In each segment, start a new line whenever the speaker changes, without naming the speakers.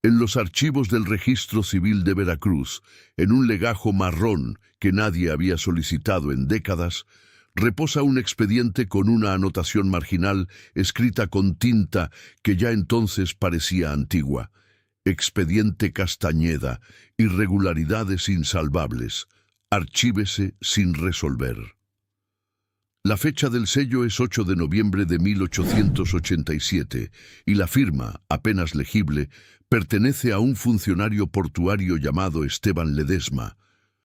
En los archivos del Registro Civil de Veracruz, en un legajo marrón que nadie había solicitado en décadas, reposa un expediente con una anotación marginal escrita con tinta que ya entonces parecía antigua. Expediente Castañeda, irregularidades insalvables. Archívese sin resolver. La fecha del sello es 8 de noviembre de 1887 y la firma, apenas legible, pertenece a un funcionario portuario llamado Esteban Ledesma,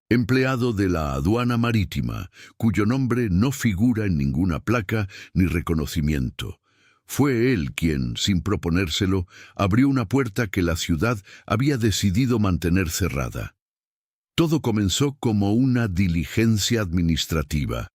empleado de la aduana marítima, cuyo nombre no figura en ninguna placa ni reconocimiento. Fue él quien, sin proponérselo, abrió una puerta que la ciudad había decidido mantener cerrada. Todo comenzó como una diligencia administrativa.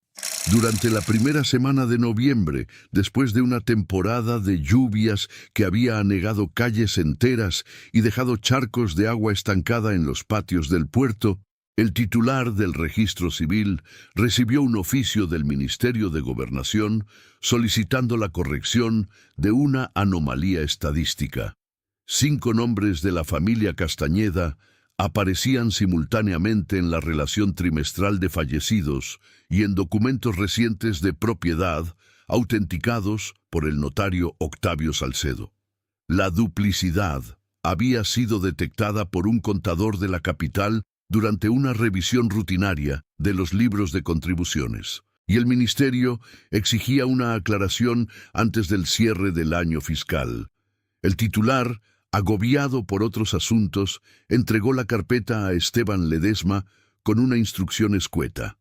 Durante la primera semana de noviembre, después de una temporada de lluvias que había anegado calles enteras y dejado charcos de agua estancada en los patios del puerto, el titular del Registro Civil recibió un oficio del Ministerio de Gobernación solicitando la corrección de una anomalía estadística. 5 nombres de la familia Castañeda aparecían simultáneamente en la relación trimestral de fallecidos y en documentos recientes de propiedad autenticados por el notario Octavio Salcedo. La duplicidad había sido detectada por un contador de la capital durante una revisión rutinaria de los libros de contribuciones, y el ministerio exigía una aclaración antes del cierre del año fiscal. El titular, agobiado por otros asuntos, entregó la carpeta a Esteban Ledesma con una instrucción escueta: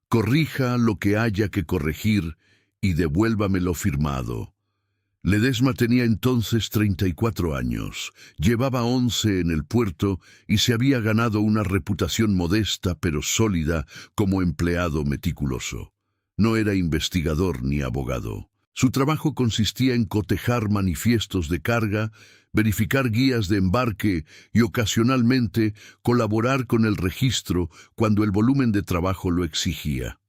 corrija lo que haya que corregir y devuélvamelo firmado. Ledesma tenía entonces 34 años, llevaba 11 en el puerto y se había ganado una reputación modesta pero sólida como empleado meticuloso. No era investigador ni abogado. Su trabajo consistía en cotejar manifiestos de carga, verificar guías de embarque y ocasionalmente colaborar con el registro cuando el volumen de trabajo lo exigía.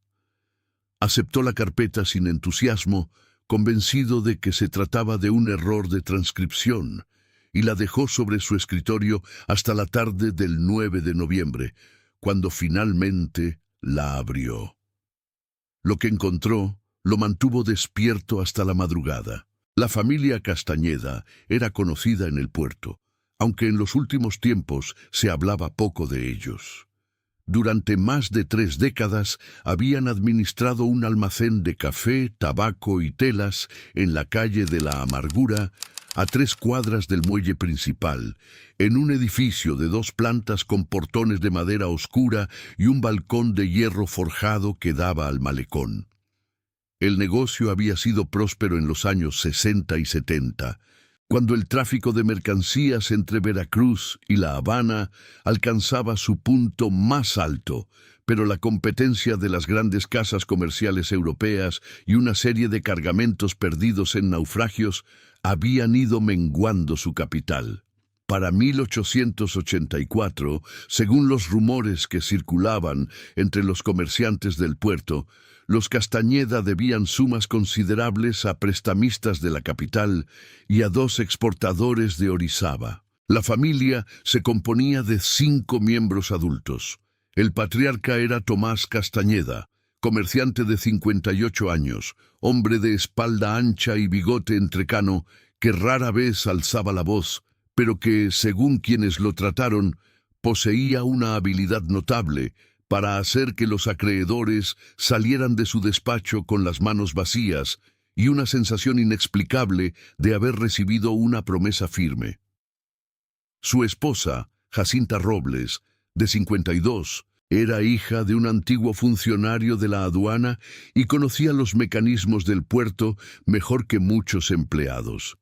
Aceptó la carpeta sin entusiasmo, convencido de que se trataba de un error de transcripción, y la dejó sobre su escritorio hasta la tarde del 9 de noviembre, cuando finalmente la abrió. Lo que encontró lo mantuvo despierto hasta la madrugada. La familia Castañeda era conocida en el puerto, aunque en los últimos tiempos se hablaba poco de ellos. Durante más de 3 décadas habían administrado un almacén de café, tabaco y telas en la calle de la Amargura, a 3 cuadras del muelle principal, en un edificio de 2 plantas con portones de madera oscura y un balcón de hierro forjado que daba al malecón. El negocio había sido próspero en los años 60 y 70, cuando el tráfico de mercancías entre Veracruz y La Habana alcanzaba su punto más alto, pero la competencia de las grandes casas comerciales europeas y una serie de cargamentos perdidos en naufragios habían ido menguando su capital. Para 1884, según los rumores que circulaban entre los comerciantes del puerto, los Castañeda debían sumas considerables a prestamistas de la capital y a 2 exportadores de Orizaba. La familia se componía de 5 miembros adultos. El patriarca era Tomás Castañeda, comerciante de 58 años, hombre de espalda ancha y bigote entrecano, que rara vez alzaba la voz, pero que, según quienes lo trataron, poseía una habilidad notable para hacer que los acreedores salieran de su despacho con las manos vacías y una sensación inexplicable de haber recibido una promesa firme. Su esposa, Jacinta Robles, de 52, era hija de un antiguo funcionario de la aduana y conocía los mecanismos del puerto mejor que muchos empleados.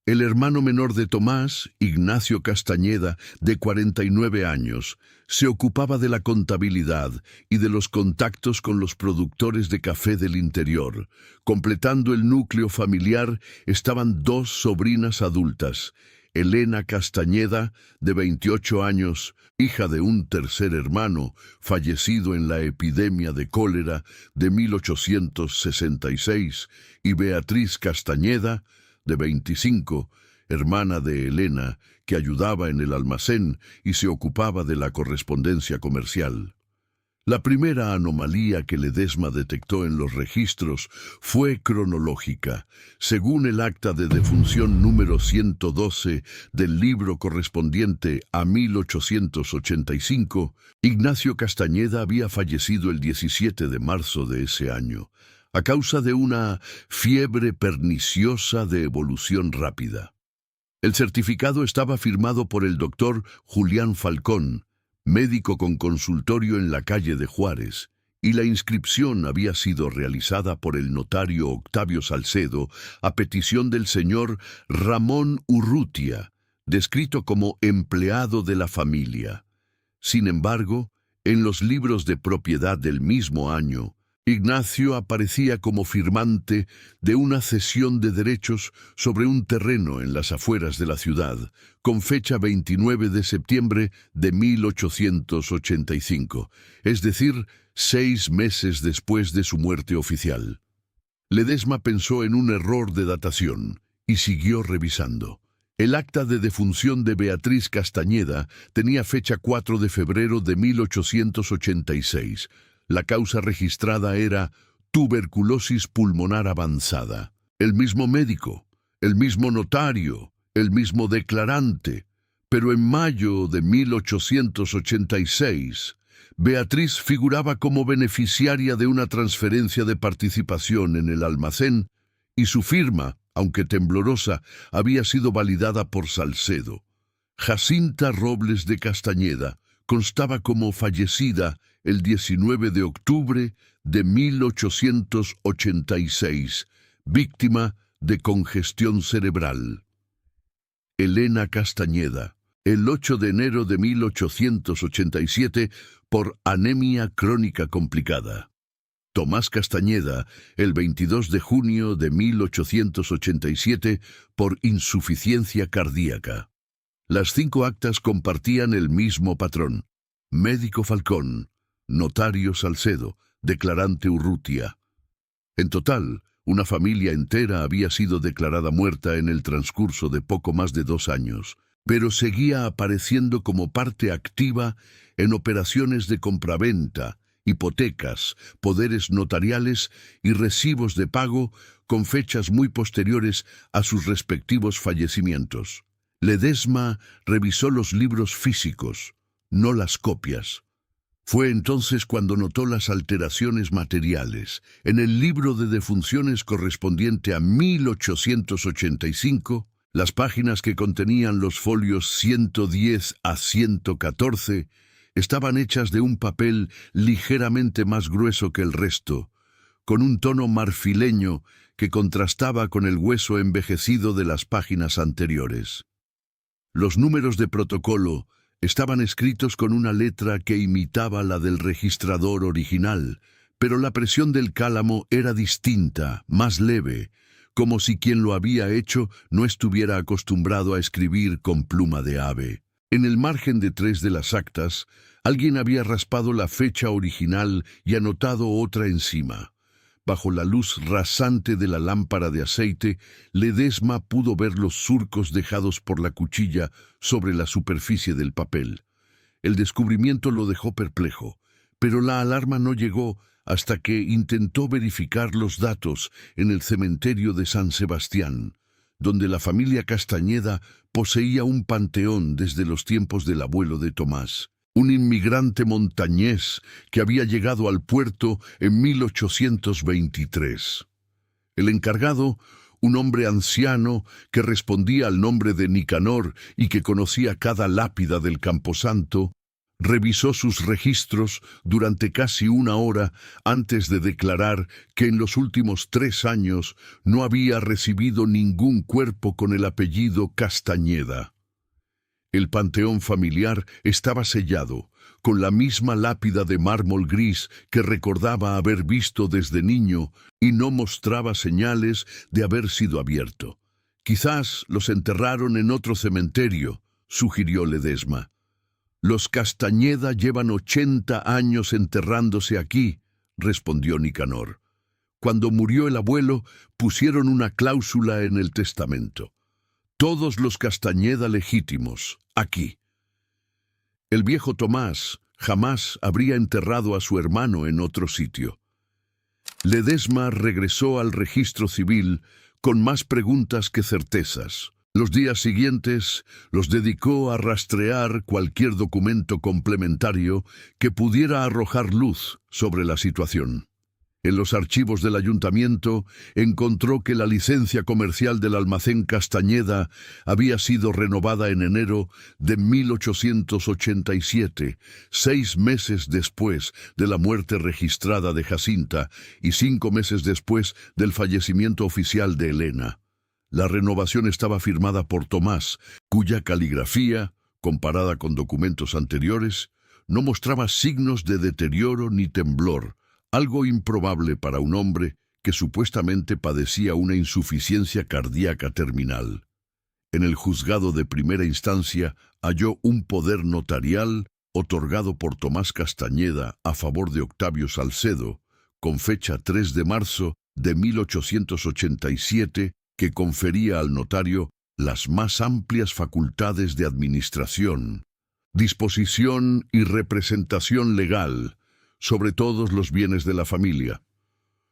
El hermano menor de Tomás, Ignacio Castañeda, de 49 años, se ocupaba de la contabilidad y de los contactos con los productores de café del interior. Completando el núcleo familiar estaban 2 sobrinas adultas: Elena Castañeda, de 28 años, hija de un tercer hermano, fallecido en la epidemia de cólera de 1866, y Beatriz Castañeda, de 25, hermana de Elena, que ayudaba en el almacén y se ocupaba de la correspondencia comercial. La primera anomalía que Ledesma detectó en los registros fue cronológica. Según el acta de defunción número 112 del libro correspondiente a 1885, Ignacio Castañeda había fallecido el 17 de marzo de ese año, a causa de una fiebre perniciosa de evolución rápida. El certificado estaba firmado por el doctor Julián Falcón, médico con consultorio en la calle de Juárez, y la inscripción había sido realizada por el notario Octavio Salcedo a petición del señor Ramón Urrutia, descrito como empleado de la familia. Sin embargo, en los libros de propiedad del mismo año, Ignacio aparecía como firmante de una cesión de derechos sobre un terreno en las afueras de la ciudad, con fecha 29 de septiembre de 1885, es decir, 6 meses después de su muerte oficial. Ledesma pensó en un error de datación y siguió revisando. El acta de defunción de Beatriz Castañeda tenía fecha 4 de febrero de 1886. La causa registrada era tuberculosis pulmonar avanzada. El mismo médico, el mismo notario, el mismo declarante. Pero en mayo de 1886, Beatriz figuraba como beneficiaria de una transferencia de participación en el almacén y su firma, aunque temblorosa, había sido validada por Salcedo. Jacinta Robles de Castañeda constaba como fallecida el 19 de octubre de 1886, víctima de congestión cerebral. Elena Castañeda, el 8 de enero de 1887, por anemia crónica complicada. Tomás Castañeda, el 22 de junio de 1887, por insuficiencia cardíaca. Las 5 actas compartían el mismo patrón: médico Falcón, notario Salcedo, declarante Urrutia. En total, una familia entera había sido declarada muerta en el transcurso de poco más de 2 años, pero seguía apareciendo como parte activa en operaciones de compraventa, hipotecas, poderes notariales y recibos de pago con fechas muy posteriores a sus respectivos fallecimientos. Ledesma revisó los libros físicos, no las copias. Fue entonces cuando notó las alteraciones materiales. En el libro de defunciones correspondiente a 1885, las páginas que contenían los folios 110 a 114 estaban hechas de un papel ligeramente más grueso que el resto, con un tono marfileño que contrastaba con el hueso envejecido de las páginas anteriores. Los números de protocolo estaban escritos con una letra que imitaba la del registrador original, pero la presión del cálamo era distinta, más leve, como si quien lo había hecho no estuviera acostumbrado a escribir con pluma de ave. En el margen de 3 de las actas, alguien había raspado la fecha original y anotado otra encima. Bajo la luz rasante de la lámpara de aceite, Ledesma pudo ver los surcos dejados por la cuchilla sobre la superficie del papel. El descubrimiento lo dejó perplejo, pero la alarma no llegó hasta que intentó verificar los datos en el cementerio de San Sebastián, donde la familia Castañeda poseía un panteón desde los tiempos del abuelo de Tomás, un inmigrante montañés que había llegado al puerto en 1823. El encargado, un hombre anciano que respondía al nombre de Nicanor y que conocía cada lápida del camposanto, revisó sus registros durante casi 1 hora antes de declarar que en los últimos 3 años no había recibido ningún cuerpo con el apellido Castañeda. El panteón familiar estaba sellado, con la misma lápida de mármol gris que recordaba haber visto desde niño y no mostraba señales de haber sido abierto. Quizás los enterraron en otro cementerio, sugirió Ledesma. Los Castañeda llevan 80 años enterrándose aquí, respondió Nicanor. Cuando murió el abuelo, pusieron una cláusula en el testamento. Todos los Castañeda legítimos, aquí. El viejo Tomás jamás habría enterrado a su hermano en otro sitio. Ledesma regresó al registro civil con más preguntas que certezas. Los días siguientes los dedicó a rastrear cualquier documento complementario que pudiera arrojar luz sobre la situación. En los archivos del ayuntamiento encontró que la licencia comercial del almacén Castañeda había sido renovada en enero de 1887, 6 meses después de la muerte registrada de Jacinta y 5 meses después del fallecimiento oficial de Elena. La renovación estaba firmada por Tomás, cuya caligrafía, comparada con documentos anteriores, no mostraba signos de deterioro ni temblor, algo improbable para un hombre que supuestamente padecía una insuficiencia cardíaca terminal. En el juzgado de primera instancia halló un poder notarial otorgado por Tomás Castañeda a favor de Octavio Salcedo, con fecha 3 de marzo de 1887, que confería al notario las más amplias facultades de administración, disposición y representación legal sobre todos los bienes de la familia.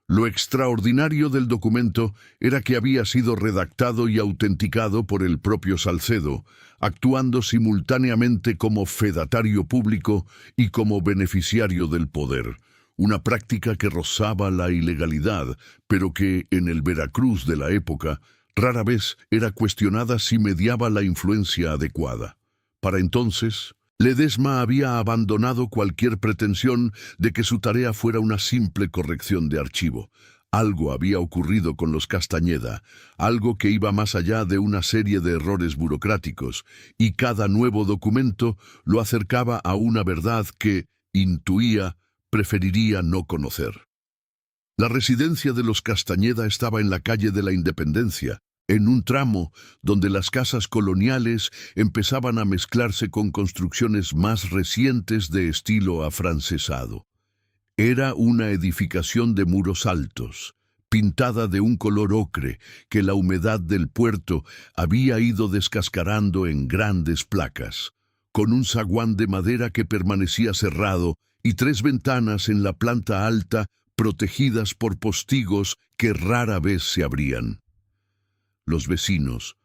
Lo extraordinario del documento era que había sido redactado y autenticado por el propio Salcedo, actuando simultáneamente como fedatario público y como beneficiario del poder, una práctica que rozaba la ilegalidad, pero que, en el Veracruz de la época, rara vez era cuestionada si mediaba la influencia adecuada. Para entonces, Ledesma había abandonado cualquier pretensión de que su tarea fuera una simple corrección de archivo. Algo había ocurrido con los Castañeda, algo que iba más allá de una serie de errores burocráticos, y cada nuevo documento lo acercaba a una verdad que, intuía, preferiría no conocer. La residencia de los Castañeda estaba en la calle de la Independencia, en un tramo donde las casas coloniales empezaban a mezclarse con construcciones más recientes de estilo afrancesado. Era una edificación de muros altos, pintada de un color ocre que la humedad del puerto había ido descascarando en grandes placas, con un zaguán de madera que permanecía cerrado y 3 ventanas en la planta alta protegidas por postigos que rara vez se abrían. Los vecinos,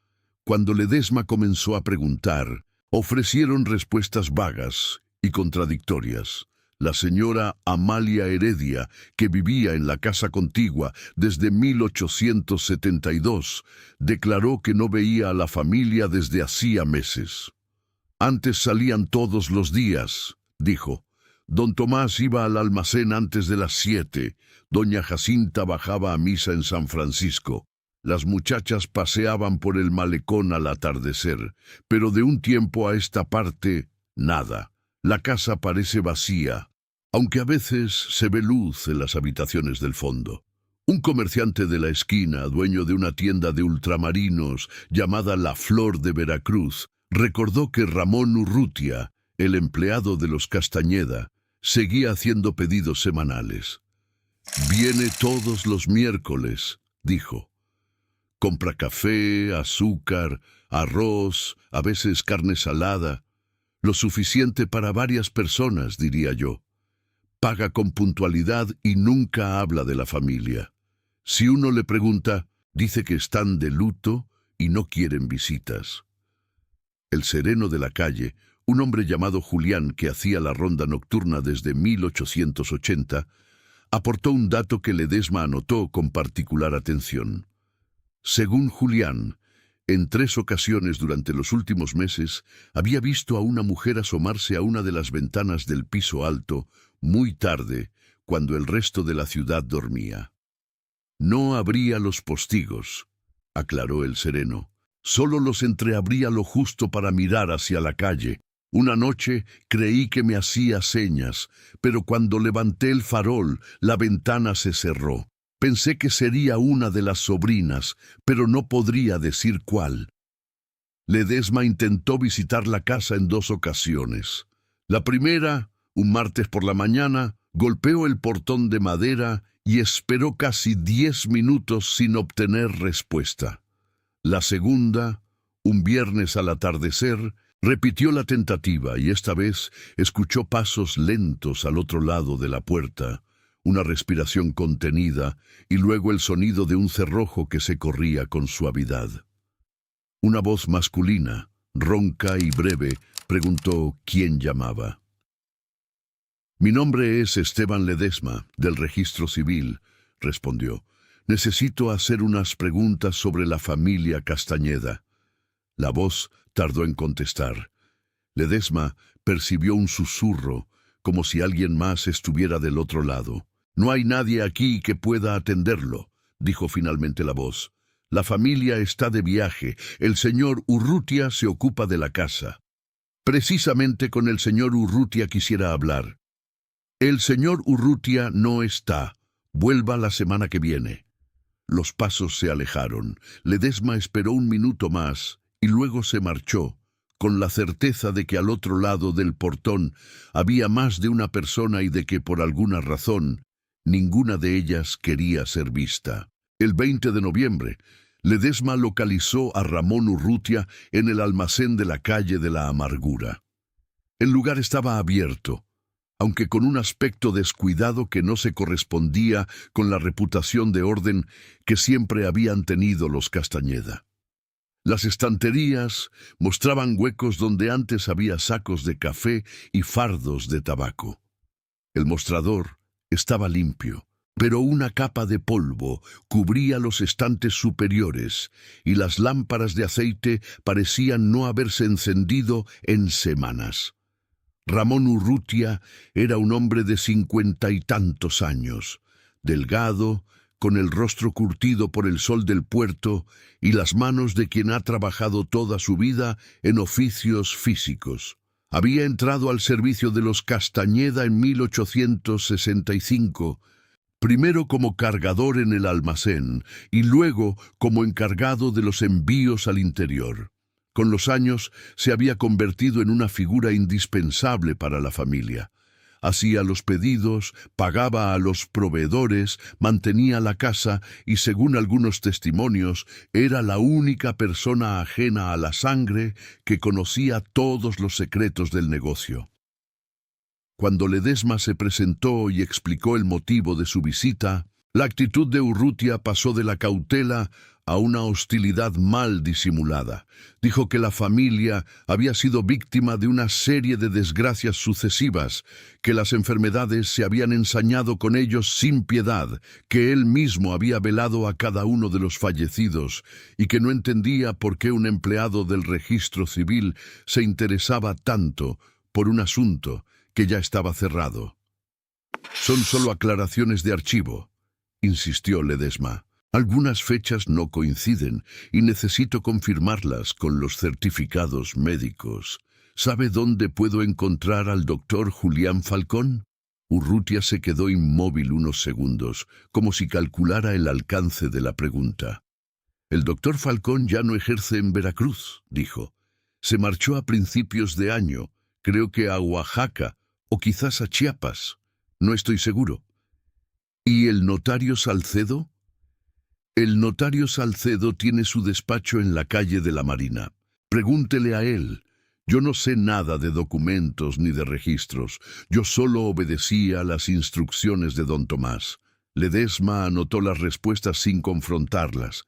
cuando Ledesma comenzó a preguntar, ofrecieron respuestas vagas y contradictorias. La señora Amalia Heredia, que vivía en la casa contigua desde 1872, declaró que no veía a la familia desde hacía meses. Antes salían todos los días, dijo. Don Tomás iba al almacén antes de las 7. Doña Jacinta bajaba a misa en San Francisco. Las muchachas paseaban por el malecón al atardecer, pero de un tiempo a esta parte, nada. La casa parece vacía, aunque a veces se ve luz en las habitaciones del fondo. Un comerciante de la esquina, dueño de una tienda de ultramarinos llamada La Flor de Veracruz, recordó que Ramón Urrutia, el empleado de los Castañeda, seguía haciendo pedidos semanales. «Viene todos los miércoles», dijo. «Compra café, azúcar, arroz, a veces carne salada. Lo suficiente para varias personas, diría yo. Paga con puntualidad y nunca habla de la familia. Si uno le pregunta, dice que están de luto y no quieren visitas». El sereno de la calle, un hombre llamado Julián que hacía la ronda nocturna desde 1880, aportó un dato que Ledesma anotó con particular atención. Según Julián, en 3 ocasiones durante los últimos meses había visto a una mujer asomarse a una de las ventanas del piso alto muy tarde, cuando el resto de la ciudad dormía. «No abría los postigos», aclaró el sereno. «Solo los entreabría lo justo para mirar hacia la calle. Una noche creí que me hacía señas, pero cuando levanté el farol, la ventana se cerró. Pensé que sería una de las sobrinas, pero no podría decir cuál». Ledesma intentó visitar la casa en 2 ocasiones. La primera, un martes por la mañana, golpeó el portón de madera y esperó casi 10 minutos sin obtener respuesta. La segunda, Un viernes al atardecer, repitió la tentativa y esta vez escuchó pasos lentos al otro lado de la puerta, una respiración contenida y luego el sonido de un cerrojo que se corría con suavidad. Una voz masculina, ronca y breve, preguntó quién llamaba. «Mi nombre es Esteban Ledesma, del Registro Civil», respondió. «Necesito hacer unas preguntas sobre la familia Castañeda». La voz tardó en contestar. Ledesma percibió un susurro, como si alguien más estuviera del otro lado. «No hay nadie aquí que pueda atenderlo», dijo finalmente la voz. «La familia está de viaje. El señor Urrutia se ocupa de la casa». «Precisamente con el señor Urrutia quisiera hablar». «El señor Urrutia no está. Vuelva la semana que viene». Los pasos se alejaron. Ledesma esperó un minuto más y luego se marchó, con la certeza de que al otro lado del portón había más de una persona y de que por alguna razón ninguna de ellas quería ser vista. El 20 de noviembre, Ledesma localizó a Ramón Urrutia en el almacén de la calle de la Amargura. El lugar estaba abierto, aunque con un aspecto descuidado que no se correspondía con la reputación de orden que siempre habían tenido los Castañeda. Las estanterías mostraban huecos donde antes había sacos de café y fardos de tabaco. El mostrador estaba limpio, pero una capa de polvo cubría los estantes superiores y las lámparas de aceite parecían no haberse encendido en semanas. Ramón Urrutia era un hombre de 50 y tantos años, delgado, con el rostro curtido por el sol del puerto y las manos de quien ha trabajado toda su vida en oficios físicos. Había entrado al servicio de los Castañeda en 1865, primero como cargador en el almacén y luego como encargado de los envíos al interior. Con los años se había convertido en una figura indispensable para la familia. Hacía los pedidos, pagaba a los proveedores, mantenía la casa y, según algunos testimonios, era la única persona ajena a la sangre que conocía todos los secretos del negocio. Cuando Ledesma se presentó y explicó el motivo de su visita, la actitud de Urrutia pasó de la cautela a una hostilidad mal disimulada. Dijo que la familia había sido víctima de una serie de desgracias sucesivas, que las enfermedades se habían ensañado con ellos sin piedad, que él mismo había velado a cada uno de los fallecidos y que no entendía por qué un empleado del registro civil se interesaba tanto por un asunto que ya estaba cerrado. «Son solo aclaraciones de archivo», insistió Ledesma. «Algunas fechas no coinciden y necesito confirmarlas con los certificados médicos. ¿Sabe dónde puedo encontrar al doctor Julián Falcón?» Urrutia se quedó inmóvil unos segundos, como si calculara el alcance de la pregunta. «El doctor Falcón ya no ejerce en Veracruz», dijo. «Se marchó a principios de año, creo que a Oaxaca o quizás a Chiapas. No estoy seguro». «¿Y el notario Salcedo?» «El notario Salcedo tiene su despacho en la calle de la Marina. Pregúntele a él. Yo no sé nada de documentos ni de registros. Yo solo obedecía las instrucciones de don Tomás». Ledesma anotó las respuestas sin confrontarlas.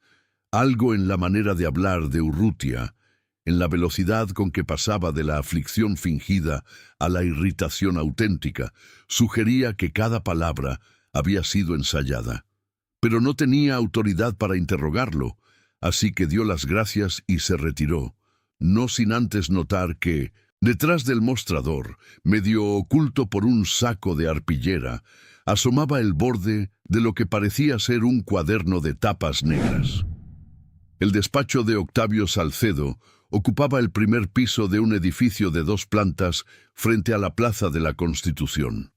Algo en la manera de hablar de Urrutia, en la velocidad con que pasaba de la aflicción fingida a la irritación auténtica, sugería que cada palabra había sido ensayada. Pero no tenía autoridad para interrogarlo, así que dio las gracias y se retiró, no sin antes notar que, detrás del mostrador, medio oculto por un saco de arpillera, asomaba el borde de lo que parecía ser un cuaderno de tapas negras. El despacho de Octavio Salcedo ocupaba el primer piso de un edificio de 2 plantas frente a la Plaza de la Constitución.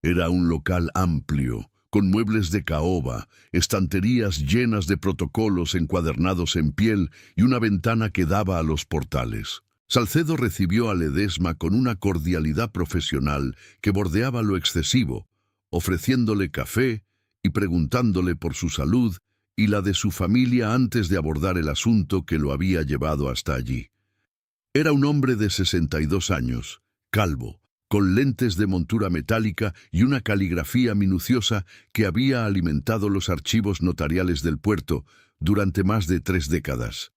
Era un local amplio, con muebles de caoba, estanterías llenas de protocolos encuadernados en piel y una ventana que daba a los portales. Salcedo recibió a Ledesma con una cordialidad profesional que bordeaba lo excesivo, ofreciéndole café y preguntándole por su salud y la de su familia antes de abordar el asunto que lo había llevado hasta allí. Era un hombre de 62 años, calvo, con lentes de montura metálica y una caligrafía minuciosa que había alimentado los archivos notariales del puerto durante más de 3 décadas.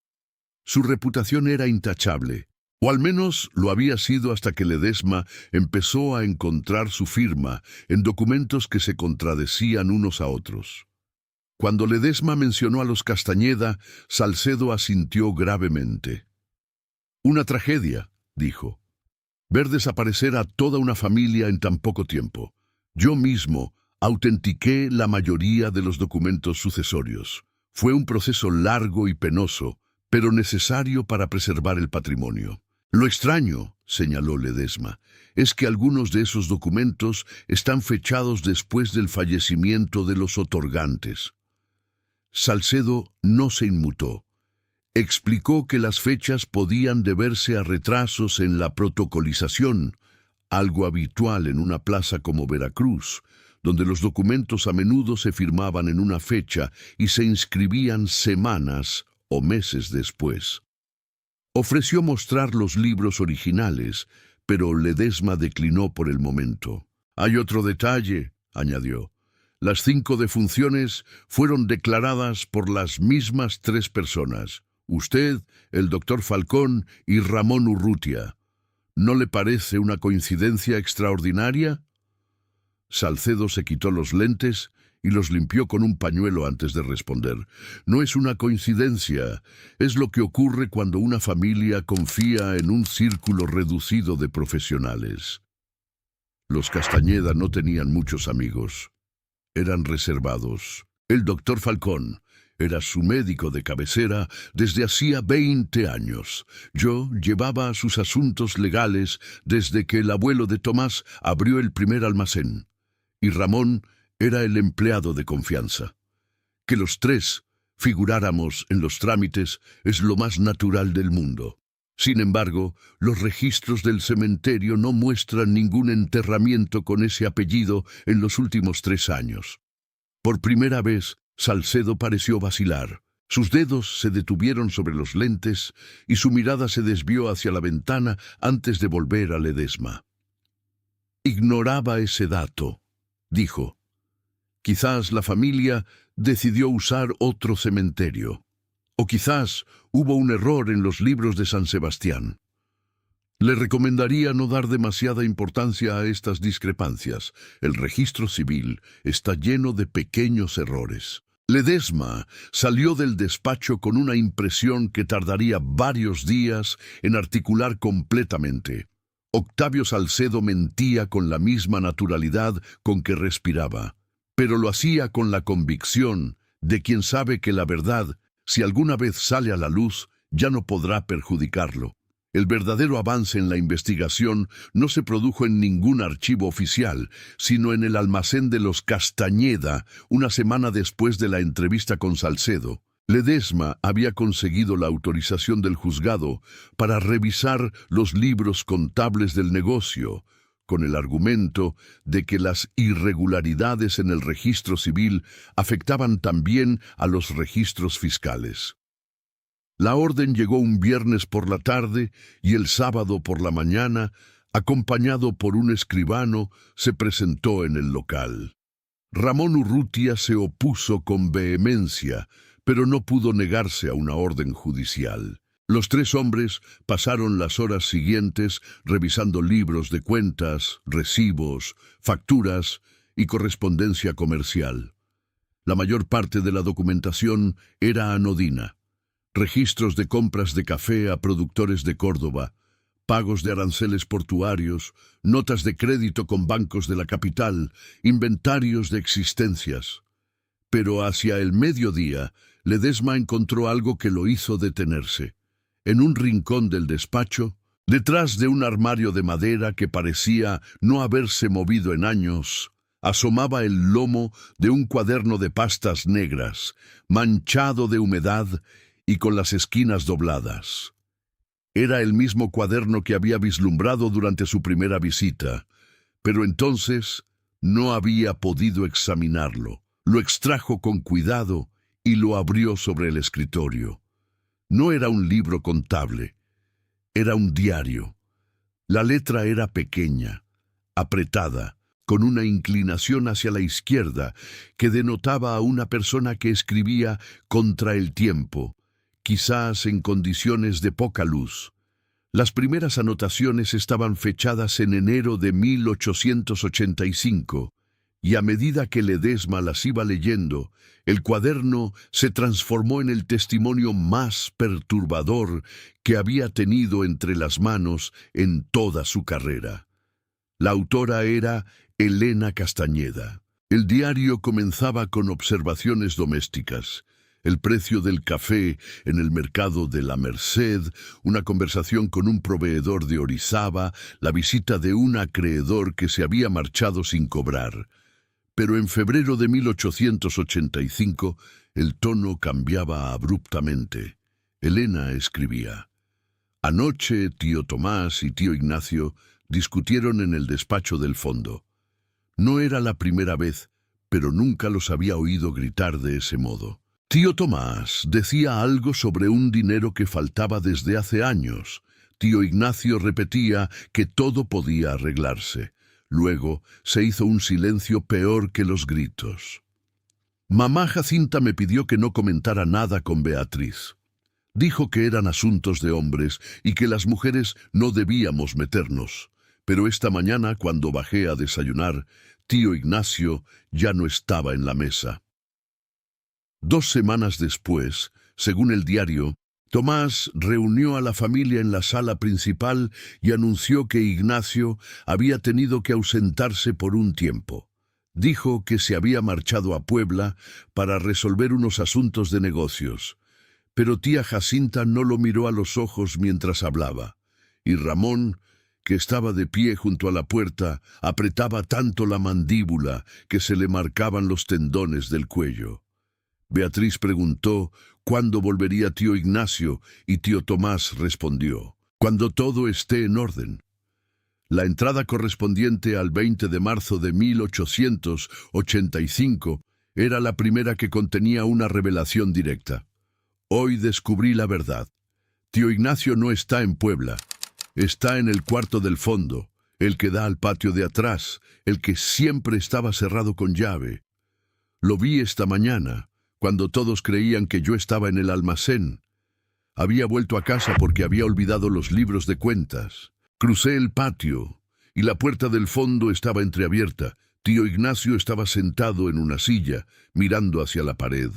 Su reputación era intachable, o al menos lo había sido hasta que Ledesma empezó a encontrar su firma en documentos que se contradecían unos a otros. Cuando Ledesma mencionó a los Castañeda, Salcedo asintió gravemente. «Una tragedia», dijo. «Ver desaparecer a toda una familia en tan poco tiempo. Yo mismo autentiqué la mayoría de los documentos sucesorios. Fue un proceso largo y penoso, pero necesario para preservar el patrimonio. Lo extraño», señaló Ledesma, «es que algunos de esos documentos están fechados después del fallecimiento de los otorgantes». Salcedo no se inmutó. Explicó que las fechas podían deberse a retrasos en la protocolización, algo habitual en una plaza como Veracruz, donde los documentos a menudo se firmaban en una fecha y se inscribían semanas o meses después. Ofreció mostrar los libros originales, pero Ledesma declinó por el momento. «Hay otro detalle», añadió. «Las 5 defunciones fueron declaradas por las mismas 3 personas. Usted, el doctor Falcón y Ramón Urrutia. ¿No le parece una coincidencia extraordinaria?» Salcedo se quitó los lentes y los limpió con un pañuelo antes de responder. «No es una coincidencia, es lo que ocurre cuando una familia confía en un círculo reducido de profesionales». Los Castañeda no tenían muchos amigos. Eran reservados. El doctor Falcón era su médico de cabecera desde hacía 20 años. Yo llevaba sus asuntos legales desde que el abuelo de Tomás abrió el primer almacén. Y Ramón era el empleado de confianza. Que los 3 figuráramos en los trámites es lo más natural del mundo. Sin embargo, los registros del cementerio no muestran ningún enterramiento con ese apellido en los últimos 3 años. Por primera vez, Salcedo pareció vacilar. Sus dedos se detuvieron sobre los lentes y su mirada se desvió hacia la ventana antes de volver a Ledesma. «Ignoraba ese dato», dijo. «Quizás la familia decidió usar otro cementerio. O quizás hubo un error en los libros de San Sebastián. Le recomendaría no dar demasiada importancia a estas discrepancias. El registro civil está lleno de pequeños errores». Ledesma salió del despacho con una impresión que tardaría varios días en articular completamente. Octavio Salcedo mentía con la misma naturalidad con que respiraba, pero lo hacía con la convicción de quien sabe que la verdad, si alguna vez sale a la luz, ya no podrá perjudicarlo. El verdadero avance en la investigación no se produjo en ningún archivo oficial, sino en el almacén de los Castañeda, una semana después de la entrevista con Salcedo. Ledesma había conseguido la autorización del juzgado para revisar los libros contables del negocio, con el argumento de que las irregularidades en el registro civil afectaban también a los registros fiscales. La orden llegó un viernes por la tarde y el sábado por la mañana, acompañado por un escribano, se presentó en el local. Ramón Urrutia se opuso con vehemencia, pero no pudo negarse a una orden judicial. Los 3 hombres pasaron las horas siguientes revisando libros de cuentas, recibos, facturas y correspondencia comercial. La mayor parte de la documentación era anodina. Registros de compras de café a productores de Córdoba, pagos de aranceles portuarios, notas de crédito con bancos de la capital, inventarios de existencias. Pero hacia el mediodía, Ledesma encontró algo que lo hizo detenerse. En un rincón del despacho, detrás de un armario de madera que parecía no haberse movido en años, asomaba el lomo de un cuaderno de pastas negras, manchado de humedad y con las esquinas dobladas. Era el mismo cuaderno que había vislumbrado durante su primera visita, pero entonces no había podido examinarlo. Lo extrajo con cuidado y lo abrió sobre el escritorio. No era un libro contable, era un diario. La letra era pequeña, apretada, con una inclinación hacia la izquierda que denotaba a una persona que escribía contra el tiempo, quizás en condiciones de poca luz. Las primeras anotaciones estaban fechadas en enero de 1885, y a medida que Ledesma las iba leyendo, el cuaderno se transformó en el testimonio más perturbador que había tenido entre las manos en toda su carrera. La autora era Elena Castañeda. El diario comenzaba con observaciones domésticas: el precio del café en el mercado de la Merced, una conversación con un proveedor de Orizaba, la visita de un acreedor que se había marchado sin cobrar. Pero en febrero de 1885 el tono cambiaba abruptamente. Elena escribía: anoche tío Tomás y tío Ignacio discutieron en el despacho del fondo. No era la primera vez, pero nunca los había oído gritar de ese modo. Tío Tomás decía algo sobre un dinero que faltaba desde hace años. Tío Ignacio repetía que todo podía arreglarse. Luego se hizo un silencio peor que los gritos. Mamá Jacinta me pidió que no comentara nada con Beatriz. Dijo que eran asuntos de hombres y que las mujeres no debíamos meternos. Pero esta mañana, cuando bajé a desayunar, tío Ignacio ya no estaba en la mesa. 2 semanas después, según el diario, Tomás reunió a la familia en la sala principal y anunció que Ignacio había tenido que ausentarse por un tiempo. Dijo que se había marchado a Puebla para resolver unos asuntos de negocios. Pero tía Jacinta no lo miró a los ojos mientras hablaba, y Ramón, que estaba de pie junto a la puerta, apretaba tanto la mandíbula que se le marcaban los tendones del cuello. Beatriz preguntó cuándo volvería tío Ignacio y tío Tomás respondió: cuando todo esté en orden. La entrada correspondiente al 20 de marzo de 1885 era la primera que contenía una revelación directa. Hoy descubrí la verdad. Tío Ignacio no está en Puebla. Está en el cuarto del fondo, el que da al patio de atrás, el que siempre estaba cerrado con llave. Lo vi esta mañana, cuando todos creían que yo estaba en el almacén. Había vuelto a casa porque había olvidado los libros de cuentas. Crucé el patio y la puerta del fondo estaba entreabierta. Tío Ignacio estaba sentado en una silla, mirando hacia la pared.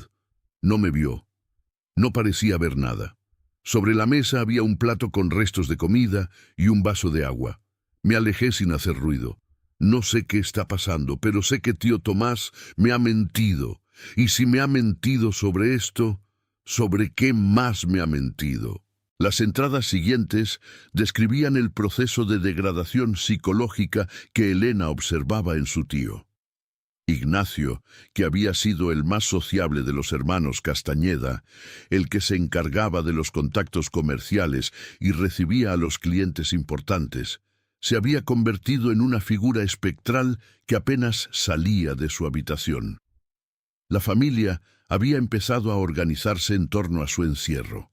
No me vio. No parecía ver nada. Sobre la mesa había un plato con restos de comida y un vaso de agua. Me alejé sin hacer ruido. No sé qué está pasando, pero sé que tío Tomás me ha mentido. Y si me ha mentido sobre esto, ¿sobre qué más me ha mentido? Las entradas siguientes describían el proceso de degradación psicológica que Elena observaba en su tío. Ignacio, que había sido el más sociable de los hermanos Castañeda, el que se encargaba de los contactos comerciales y recibía a los clientes importantes, se había convertido en una figura espectral que apenas salía de su habitación. La familia había empezado a organizarse en torno a su encierro.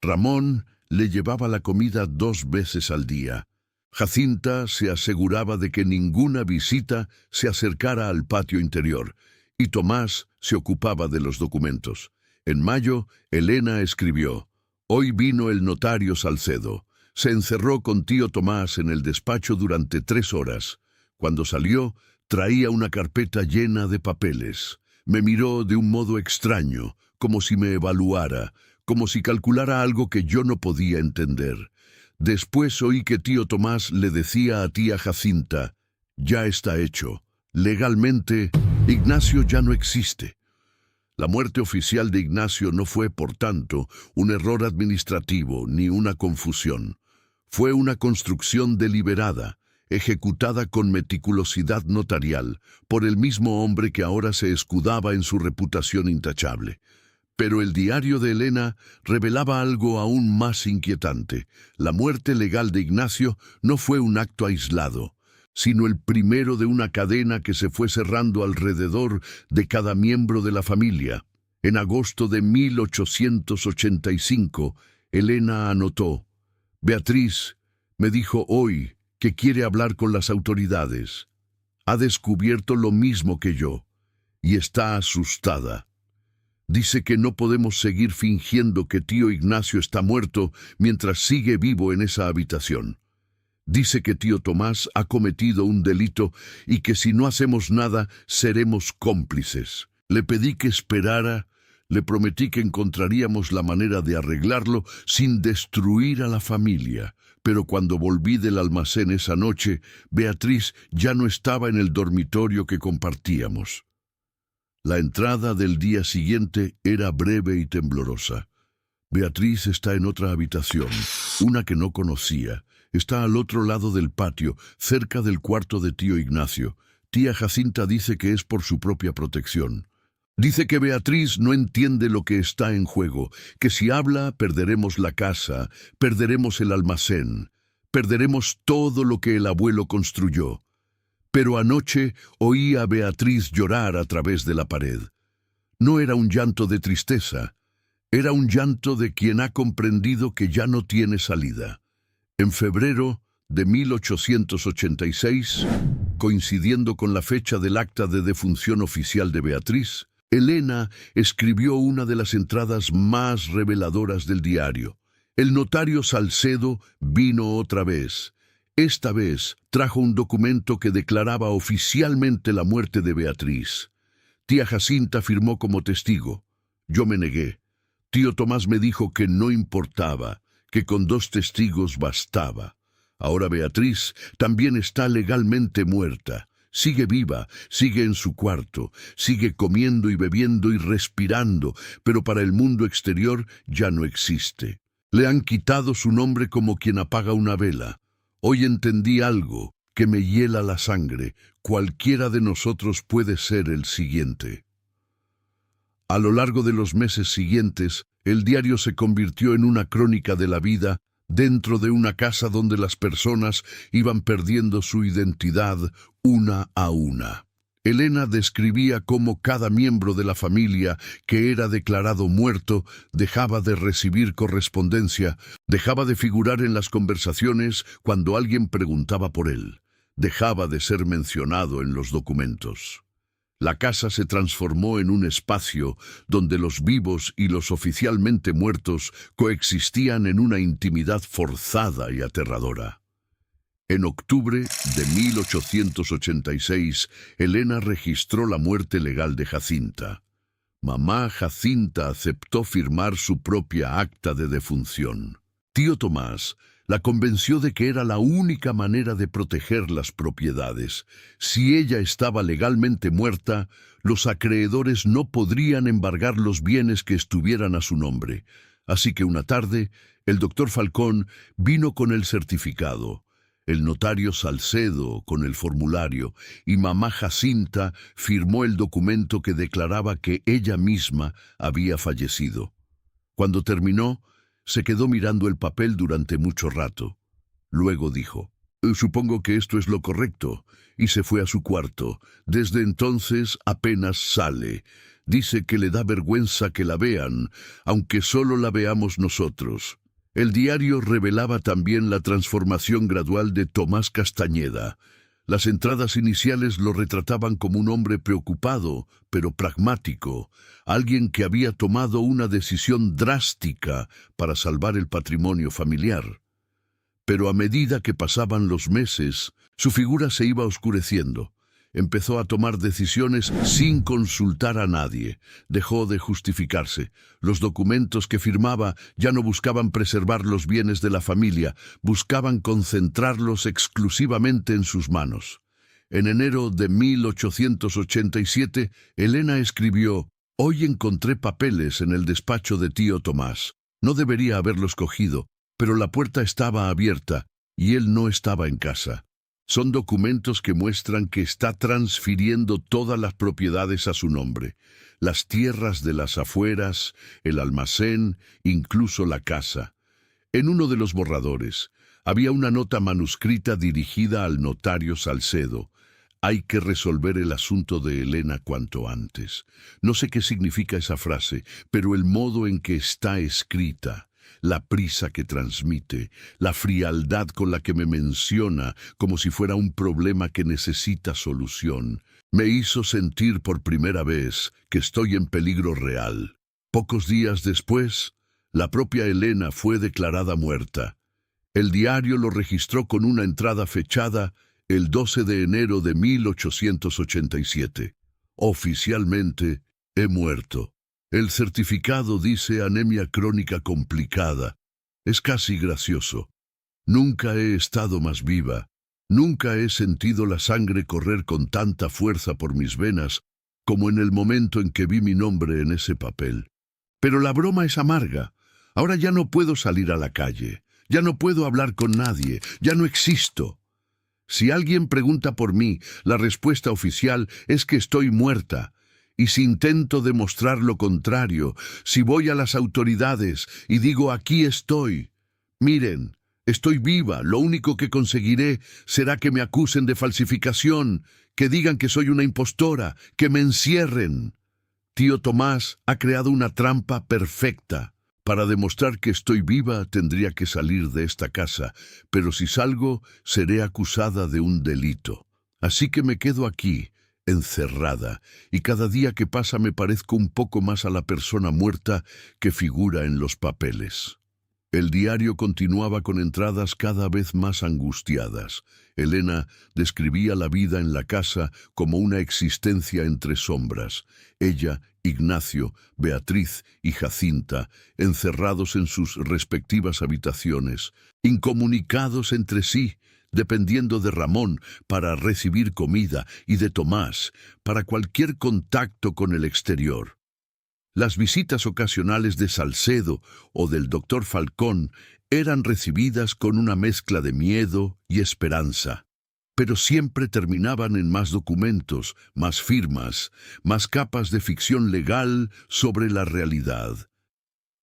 Ramón le llevaba la comida 2 veces al día. Jacinta se aseguraba de que ninguna visita se acercara al patio interior, y Tomás se ocupaba de los documentos. En mayo, Elena escribió: hoy vino el notario Salcedo. Se encerró con tío Tomás en el despacho durante 3 horas. Cuando salió, traía una carpeta llena de papeles. Me miró de un modo extraño, como si me evaluara, como si calculara algo que yo no podía entender. Después oí que tío Tomás le decía a tía Jacinta: ya está hecho. Legalmente, Ignacio ya no existe. La muerte oficial de Ignacio no fue, por tanto, un error administrativo ni una confusión. Fue una construcción deliberada, ejecutada con meticulosidad notarial, por el mismo hombre que ahora se escudaba en su reputación intachable. Pero el diario de Elena revelaba algo aún más inquietante. La muerte legal de Ignacio no fue un acto aislado, sino el primero de una cadena que se fue cerrando alrededor de cada miembro de la familia. En agosto de 1885, Elena anotó: Beatriz me dijo hoy que quiere hablar con las autoridades. Ha descubierto lo mismo que yo y está asustada. Dice que no podemos seguir fingiendo que tío Ignacio está muerto mientras sigue vivo en esa habitación. Dice que tío Tomás ha cometido un delito y que si no hacemos nada seremos cómplices. Le pedí que esperara, le prometí que encontraríamos la manera de arreglarlo sin destruir a la familia. Pero cuando volví del almacén esa noche, Beatriz ya no estaba en el dormitorio que compartíamos. La entrada del día siguiente era breve y temblorosa. Beatriz está en otra habitación, una que no conocía. Está al otro lado del patio, cerca del cuarto de tío Ignacio. Tía Jacinta dice que es por su propia protección. Dice que Beatriz no entiende lo que está en juego, que si habla perderemos la casa, perderemos el almacén, perderemos todo lo que el abuelo construyó. Pero anoche oí a Beatriz llorar a través de la pared. No era un llanto de tristeza, era un llanto de quien ha comprendido que ya no tiene salida. En febrero de 1886, coincidiendo con la fecha del acta de defunción oficial de Beatriz, Elena escribió una de las entradas más reveladoras del diario. El notario Salcedo vino otra vez. Esta vez trajo un documento que declaraba oficialmente la muerte de Beatriz. Tía Jacinta firmó como testigo. Yo me negué. Tío Tomás me dijo que no importaba, que con 2 testigos bastaba. Ahora Beatriz también está legalmente muerta. Sigue viva, sigue en su cuarto, sigue comiendo y bebiendo y respirando, pero para el mundo exterior ya no existe. Le han quitado su nombre como quien apaga una vela. Hoy entendí algo que me hiela la sangre. Cualquiera de nosotros puede ser el siguiente. A lo largo de los meses siguientes, el diario se convirtió en una crónica de la vida dentro de una casa donde las personas iban perdiendo su identidad una a una. Elena describía cómo cada miembro de la familia que era declarado muerto dejaba de recibir correspondencia, dejaba de figurar en las conversaciones cuando alguien preguntaba por él, dejaba de ser mencionado en los documentos. La casa se transformó en un espacio donde los vivos y los oficialmente muertos coexistían en una intimidad forzada y aterradora. En octubre de 1886, Elena registró la muerte legal de Jacinta. Mamá Jacinta aceptó firmar su propia acta de defunción. Tío Tomás la convenció de que era la única manera de proteger las propiedades. Si ella estaba legalmente muerta, los acreedores no podrían embargar los bienes que estuvieran a su nombre. Así que una tarde, el doctor Falcón vino con el certificado, el notario Salcedo con el formulario, y mamá Jacinta firmó el documento que declaraba que ella misma había fallecido. Cuando terminó, se quedó mirando el papel durante mucho rato. Luego dijo: «Supongo que esto es lo correcto», y se fue a su cuarto. Desde entonces apenas sale. Dice que le da vergüenza que la vean, aunque solo la veamos nosotros. El diario revelaba también la transformación gradual de Tomás Castañeda. Las entradas iniciales lo retrataban como un hombre preocupado, pero pragmático, alguien que había tomado una decisión drástica para salvar el patrimonio familiar. Pero a medida que pasaban los meses, su figura se iba oscureciendo. Empezó a tomar decisiones sin consultar a nadie. Dejó de justificarse. Los documentos que firmaba ya no buscaban preservar los bienes de la familia, buscaban concentrarlos exclusivamente en sus manos. En enero de 1887, Elena escribió: «Hoy encontré papeles en el despacho de tío Tomás. No debería haberlos cogido, pero la puerta estaba abierta y él no estaba en casa. Son documentos que muestran que está transfiriendo todas las propiedades a su nombre, las tierras de las afueras, el almacén, incluso la casa». En uno de los borradores había una nota manuscrita dirigida al notario Salcedo. Hay que resolver el asunto de Elena cuanto antes. No sé qué significa esa frase, pero el modo en que está escrita, la prisa que transmite, la frialdad con la que me menciona como si fuera un problema que necesita solución, me hizo sentir por primera vez que estoy en peligro real. Pocos días después, la propia Elena fue declarada muerta. El diario lo registró con una entrada fechada el 12 de enero de 1887. Oficialmente, he muerto. El certificado dice anemia crónica complicada. Es casi gracioso. Nunca he estado más viva. Nunca he sentido la sangre correr con tanta fuerza por mis venas como en el momento en que vi mi nombre en ese papel. Pero la broma es amarga. Ahora ya no puedo salir a la calle. Ya no puedo hablar con nadie. Ya no existo. Si alguien pregunta por mí, la respuesta oficial es que estoy muerta. Y si intento demostrar lo contrario, si voy a las autoridades y digo aquí estoy, miren, estoy viva, lo único que conseguiré será que me acusen de falsificación, que digan que soy una impostora, que me encierren. Tío Tomás ha creado una trampa perfecta. Para demostrar que estoy viva tendría que salir de esta casa, pero si salgo seré acusada de un delito. Así que me quedo aquí, encerrada, y cada día que pasa me parezco un poco más a la persona muerta que figura en los papeles. El diario continuaba con entradas cada vez más angustiadas. Elena describía la vida en la casa como una existencia entre sombras. Ella, Ignacio, Beatriz y Jacinta, encerrados en sus respectivas habitaciones, incomunicados entre sí, dependiendo de Ramón para recibir comida y de Tomás para cualquier contacto con el exterior. Las visitas ocasionales de Salcedo o del doctor Falcón eran recibidas con una mezcla de miedo y esperanza, pero siempre terminaban en más documentos, más firmas, más capas de ficción legal sobre la realidad.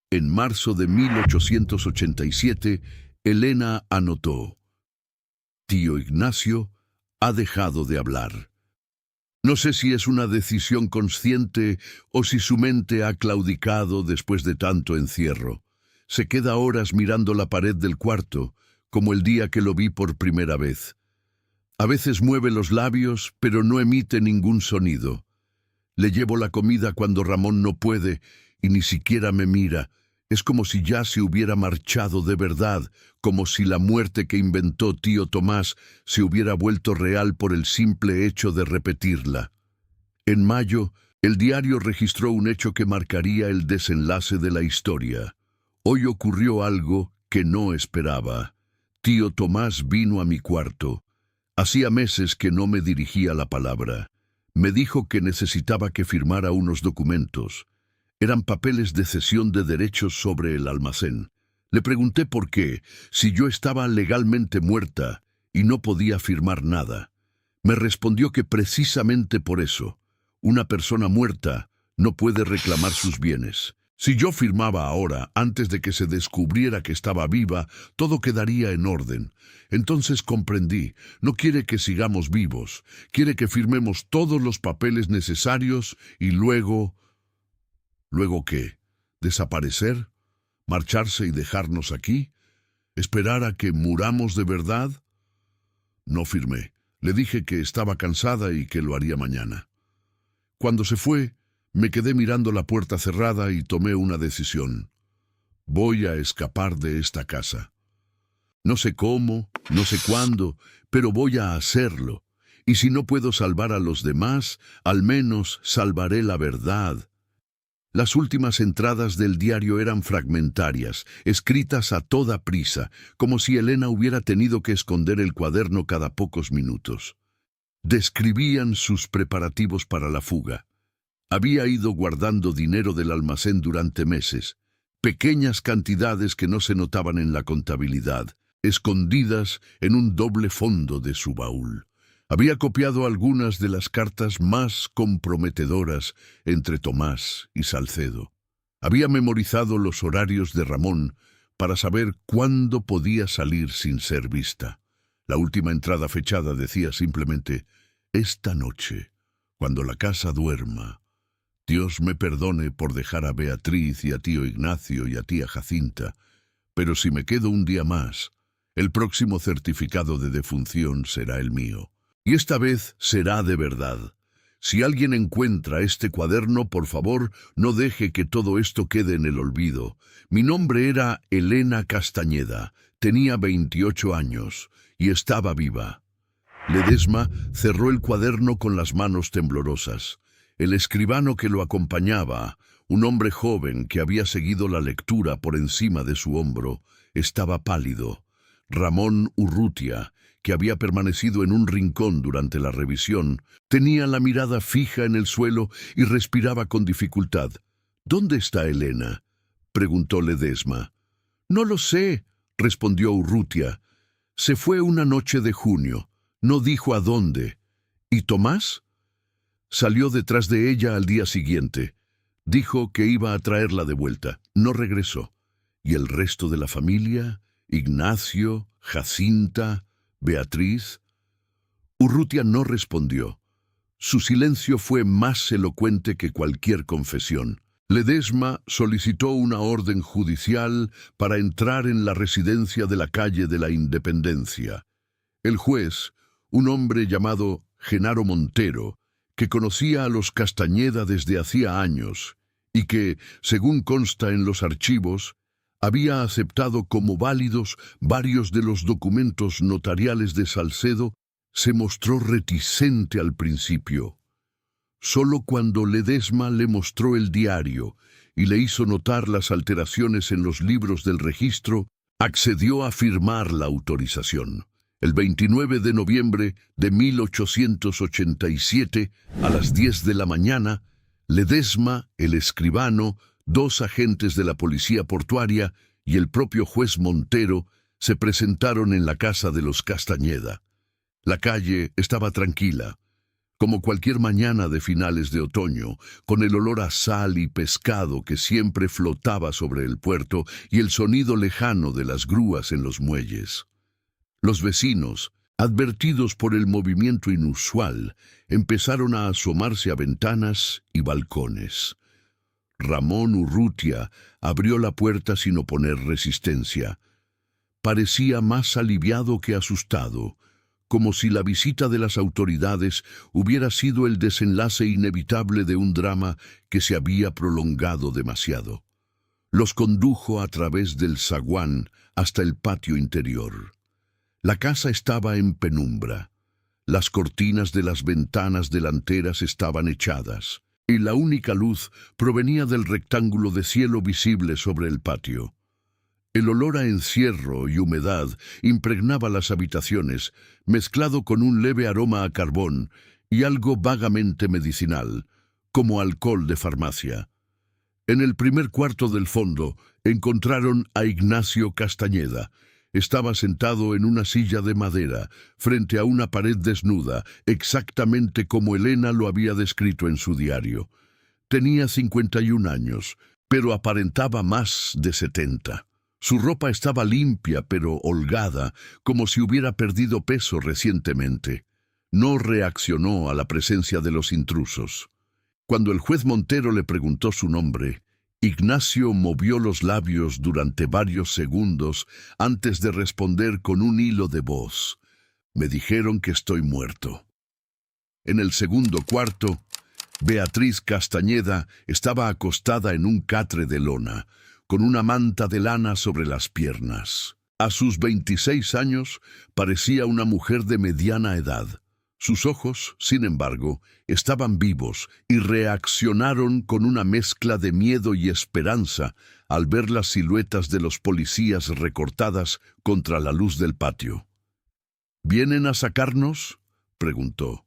En marzo de 1887, Elena anotó: «Tío Ignacio ha dejado de hablar». No sé si es una decisión consciente o si su mente ha claudicado después de tanto encierro. Se queda horas mirando la pared del cuarto, como el día que lo vi por primera vez. A veces mueve los labios, pero no emite ningún sonido. Le llevo la comida cuando Ramón no puede y ni siquiera me mira. Es como si ya se hubiera marchado de verdad, como si la muerte que inventó tío Tomás se hubiera vuelto real por el simple hecho de repetirla. En mayo, el diario registró un hecho que marcaría el desenlace de la historia. Hoy ocurrió algo que no esperaba. Tío Tomás vino a mi cuarto. Hacía meses que no me dirigía la palabra. Me dijo que necesitaba que firmara unos documentos. Eran papeles de cesión de derechos sobre el almacén. Le pregunté por qué, si yo estaba legalmente muerta y no podía firmar nada. Me respondió que precisamente por eso, una persona muerta no puede reclamar sus bienes. Si yo firmaba ahora, antes de que se descubriera que estaba viva, todo quedaría en orden. Entonces comprendí, no quiere que sigamos vivos, quiere que firmemos todos los papeles necesarios y luego... ¿Luego qué? ¿Desaparecer? ¿Marcharse y dejarnos aquí? ¿Esperar a que muramos de verdad? No firmé. Le dije que estaba cansada y que lo haría mañana. Cuando se fue, me quedé mirando la puerta cerrada y tomé una decisión. Voy a escapar de esta casa. No sé cómo, no sé cuándo, pero voy a hacerlo. Y si no puedo salvar a los demás, al menos salvaré la verdad. Las últimas entradas del diario eran fragmentarias, escritas a toda prisa, como si Elena hubiera tenido que esconder el cuaderno cada pocos minutos. Describían sus preparativos para la fuga. Había ido guardando dinero del almacén durante meses, pequeñas cantidades que no se notaban en la contabilidad, escondidas en un doble fondo de su baúl. Había copiado algunas de las cartas más comprometedoras entre Tomás y Salcedo. Había memorizado los horarios de Ramón para saber cuándo podía salir sin ser vista. La última entrada fechada decía simplemente: Esta noche, cuando la casa duerma, Dios me perdone por dejar a Beatriz y a tío Ignacio y a tía Jacinta, pero si me quedo un día más, el próximo certificado de defunción será el mío. Y esta vez será de verdad. Si alguien encuentra este cuaderno, por favor, no deje que todo esto quede en el olvido. Mi nombre era Elena Castañeda, tenía 28 años y estaba viva. Ledesma cerró el cuaderno con las manos temblorosas. El escribano que lo acompañaba, un hombre joven que había seguido la lectura por encima de su hombro, estaba pálido. Ramón Urrutia, que había permanecido en un rincón durante la revisión, tenía la mirada fija en el suelo y respiraba con dificultad. «¿Dónde está Elena?», preguntó Ledesma. «No lo sé», respondió Urrutia. «Se fue una noche de junio. No dijo a dónde». «¿Y Tomás?». «Salió detrás de ella al día siguiente. Dijo que iba a traerla de vuelta. No regresó». «¿Y el resto de la familia? Ignacio, Jacinta, Beatriz?» Urrutia no respondió. Su silencio fue más elocuente que cualquier confesión. Ledesma solicitó una orden judicial para entrar en la residencia de la calle de la Independencia. El juez, un hombre llamado Genaro Montero, que conocía a los Castañeda desde hacía años y que, según consta en los archivos, había aceptado como válidos varios de los documentos notariales de Salcedo, se mostró reticente al principio. Solo cuando Ledesma le mostró el diario y le hizo notar las alteraciones en los libros del registro, accedió a firmar la autorización. El 29 de noviembre de 1887, a las 10 de la mañana, Ledesma, el escribano, 2 agentes de la policía portuaria y el propio juez Montero se presentaron en la casa de los Castañeda. La calle estaba tranquila, como cualquier mañana de finales de otoño, con el olor a sal y pescado que siempre flotaba sobre el puerto y el sonido lejano de las grúas en los muelles. Los vecinos, advertidos por el movimiento inusual, empezaron a asomarse a ventanas y balcones. Ramón Urrutia abrió la puerta sin oponer resistencia. Parecía más aliviado que asustado, como si la visita de las autoridades hubiera sido el desenlace inevitable de un drama que se había prolongado demasiado. Los condujo a través del zaguán hasta el patio interior. La casa estaba en penumbra. Las cortinas de las ventanas delanteras estaban echadas, y la única luz provenía del rectángulo de cielo visible sobre el patio. El olor a encierro y humedad impregnaba las habitaciones, mezclado con un leve aroma a carbón y algo vagamente medicinal, como alcohol de farmacia. En el primer cuarto del fondo encontraron a Ignacio Castañeda. Estaba sentado en una silla de madera, frente a una pared desnuda, exactamente como Elena lo había descrito en su diario. Tenía 51 años, pero aparentaba más de 70. Su ropa estaba limpia pero holgada, como si hubiera perdido peso recientemente. No reaccionó a la presencia de los intrusos. Cuando el juez Montero le preguntó su nombre, Ignacio movió los labios durante varios segundos antes de responder con un hilo de voz. «Me dijeron que estoy muerto». En el segundo cuarto, Beatriz Castañeda estaba acostada en un catre de lona, con una manta de lana sobre las piernas. A sus 26 años, parecía una mujer de mediana edad. Sus ojos, sin embargo, estaban vivos y reaccionaron con una mezcla de miedo y esperanza al ver las siluetas de los policías recortadas contra la luz del patio. «¿Vienen a sacarnos?», preguntó.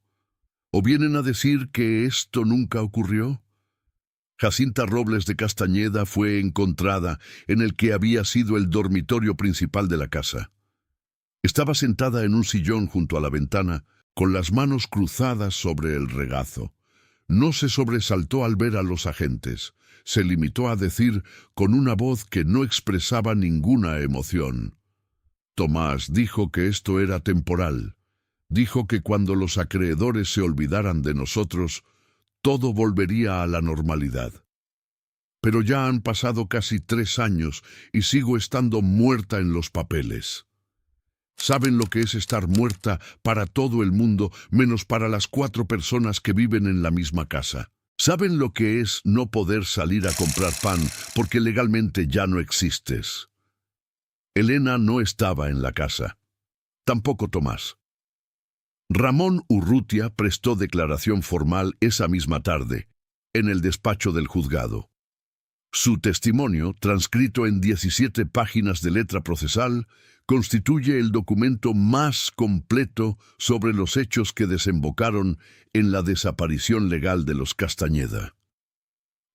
«¿O vienen a decir que esto nunca ocurrió?». Jacinta Robles de Castañeda fue encontrada en el que había sido el dormitorio principal de la casa. Estaba sentada en un sillón junto a la ventana, con las manos cruzadas sobre el regazo. No se sobresaltó al ver a los agentes. Se limitó a decir con una voz que no expresaba ninguna emoción: «Tomás dijo que esto era temporal. Dijo que cuando los acreedores se olvidaran de nosotros, todo volvería a la normalidad. Pero ya han pasado casi 3 años y sigo estando muerta en los papeles. Saben lo que es estar muerta para todo el mundo, menos para las 4 personas que viven en la misma casa. Saben lo que es no poder salir a comprar pan porque legalmente ya no existes. Elena no estaba en la casa. Tampoco Tomás. Ramón Urrutia prestó declaración formal esa misma tarde, en el despacho del juzgado. Su testimonio, transcrito en 17 páginas de letra procesal, constituye el documento más completo sobre los hechos que desembocaron en la desaparición legal de los Castañeda.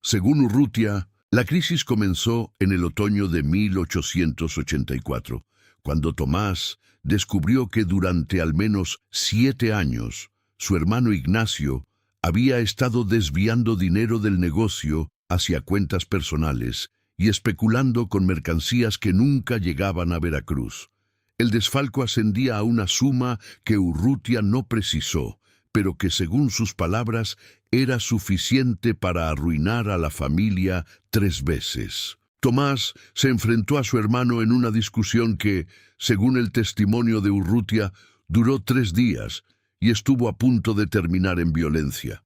Según Urrutia, la crisis comenzó en el otoño de 1884, cuando Tomás descubrió que durante al menos 7 años su hermano Ignacio había estado desviando dinero del negocio hacia cuentas personales y especulando con mercancías que nunca llegaban a Veracruz. El desfalco ascendía a una suma que Urrutia no precisó, pero que según sus palabras era suficiente para arruinar a la familia 3 veces. Tomás se enfrentó a su hermano en una discusión que, según el testimonio de Urrutia, duró 3 días y estuvo a punto de terminar en violencia.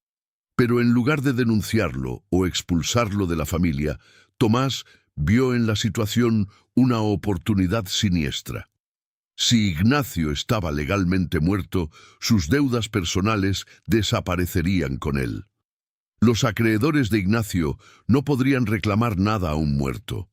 Pero en lugar de denunciarlo o expulsarlo de la familia, Tomás vio en la situación una oportunidad siniestra. Si Ignacio estaba legalmente muerto, sus deudas personales desaparecerían con él. Los acreedores de Ignacio no podrían reclamar nada a un muerto.